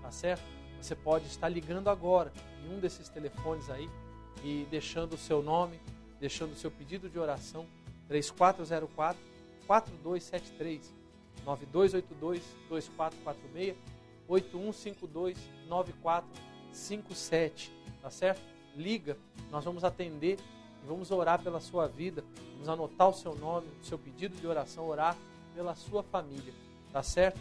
tá certo? Você pode estar ligando agora em um desses telefones aí e deixando o seu nome, deixando o seu pedido de oração, 3404-4273, 9282-2446, 8152-9457, tá certo? liga, nós vamos atender e vamos orar pela sua vida. Vamos anotar o seu nome, o seu pedido de oração, orar pela sua família, tá certo?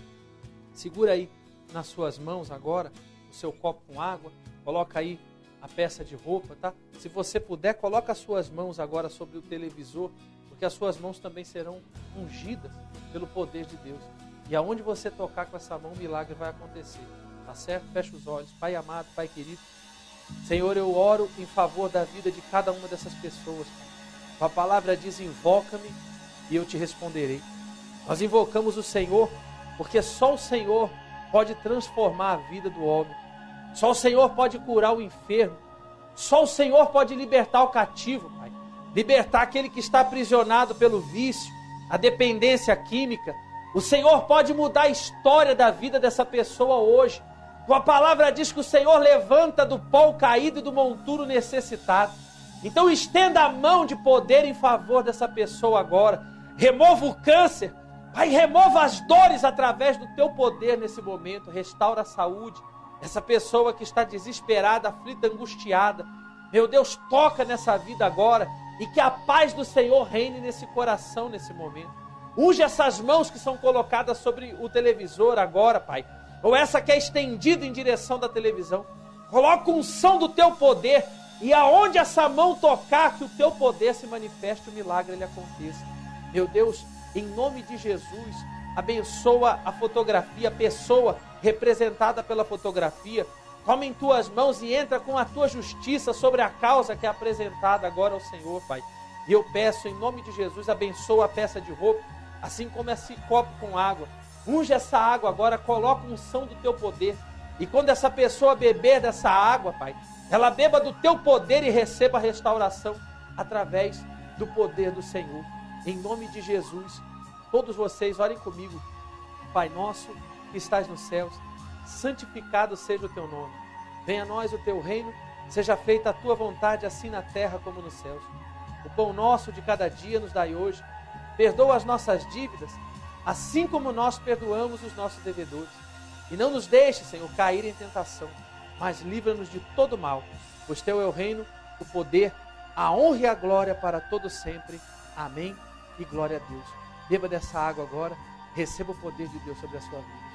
Segura aí nas suas mãos agora o seu copo com água, coloca aí a peça de roupa, tá? Se você puder, coloca as suas mãos agora sobre o televisor, porque as suas mãos também serão ungidas pelo poder de Deus. E aonde você tocar com essa mão, o milagre vai acontecer, tá certo? Fecha os olhos. Pai amado, Pai querido, Senhor, eu oro em favor da vida de cada uma dessas pessoas. A palavra diz, invoca-me e eu te responderei. Nós invocamos o Senhor, porque só o Senhor pode transformar a vida do homem. Só o Senhor pode curar o enfermo. Só o Senhor pode libertar o cativo, Pai. Libertar aquele que está aprisionado pelo vício, a dependência química. O Senhor pode mudar a história da vida dessa pessoa hoje. Tua palavra diz que o Senhor levanta do pó caído e do monturo necessitado. Então estenda a mão de poder em favor dessa pessoa agora. Remova o câncer. Pai, remova as dores através do teu poder nesse momento. Restaura a saúde. Essa pessoa que está desesperada, aflita, angustiada. Meu Deus, toca nessa vida agora. E que a paz do Senhor reine nesse coração nesse momento. Unge essas mãos que são colocadas sobre o televisor agora, Pai. Ou essa que é estendida em direção da televisão. Coloca unção do teu poder. E aonde essa mão tocar, que o teu poder se manifeste, o milagre ele aconteça. Meu Deus, em nome de Jesus, abençoa a fotografia, a pessoa representada pela fotografia. Toma em tuas mãos e entra com a tua justiça sobre a causa que é apresentada agora ao Senhor, Pai. E eu peço, em nome de Jesus, abençoa a peça de roupa, assim como esse copo com água. Unge essa água agora, coloca unção do teu poder. E quando essa pessoa beber dessa água, Pai, ela beba do teu poder e receba a restauração através do poder do Senhor. Em nome de Jesus, todos vocês orem comigo. Pai nosso que estás nos céus, santificado seja o teu nome. Venha a nós o teu reino, seja feita a tua vontade, assim na terra como nos céus. O pão nosso de cada dia nos dai hoje. Perdoa as nossas dívidas, assim como nós perdoamos os nossos devedores. E não nos deixe, Senhor, cair em tentação, mas livra-nos de todo mal, pois teu é o reino, o poder, a honra e a glória para todo sempre. Amém e glória a Deus. Beba dessa água agora, receba o poder de Deus sobre a sua vida.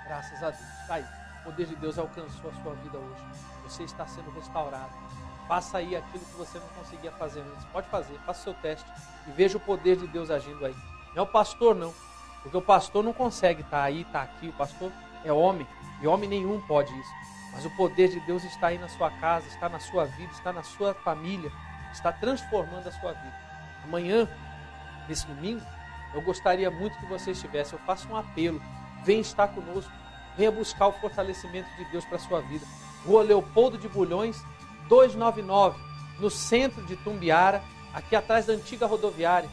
Graças a Deus. Está aí. O poder de Deus alcançou a sua vida hoje. Você está sendo restaurado. Faça aí aquilo que você não conseguia fazer antes. Pode fazer, faça o seu teste e veja o poder de Deus agindo aí. Não é o pastor não, porque o pastor não consegue estar aí, estar aqui. O pastor é homem e homem nenhum pode isso. Mas o poder de Deus está aí na sua casa, está na sua vida, está na sua família, está transformando a sua vida. Amanhã, nesse domingo, eu gostaria muito que você estivesse. Eu faço um apelo. Venha estar conosco. Venha buscar o fortalecimento de Deus para a sua vida. Rua Leopoldo de Bulhões, 299, no centro de Tumbiara, aqui atrás da antiga rodoviária.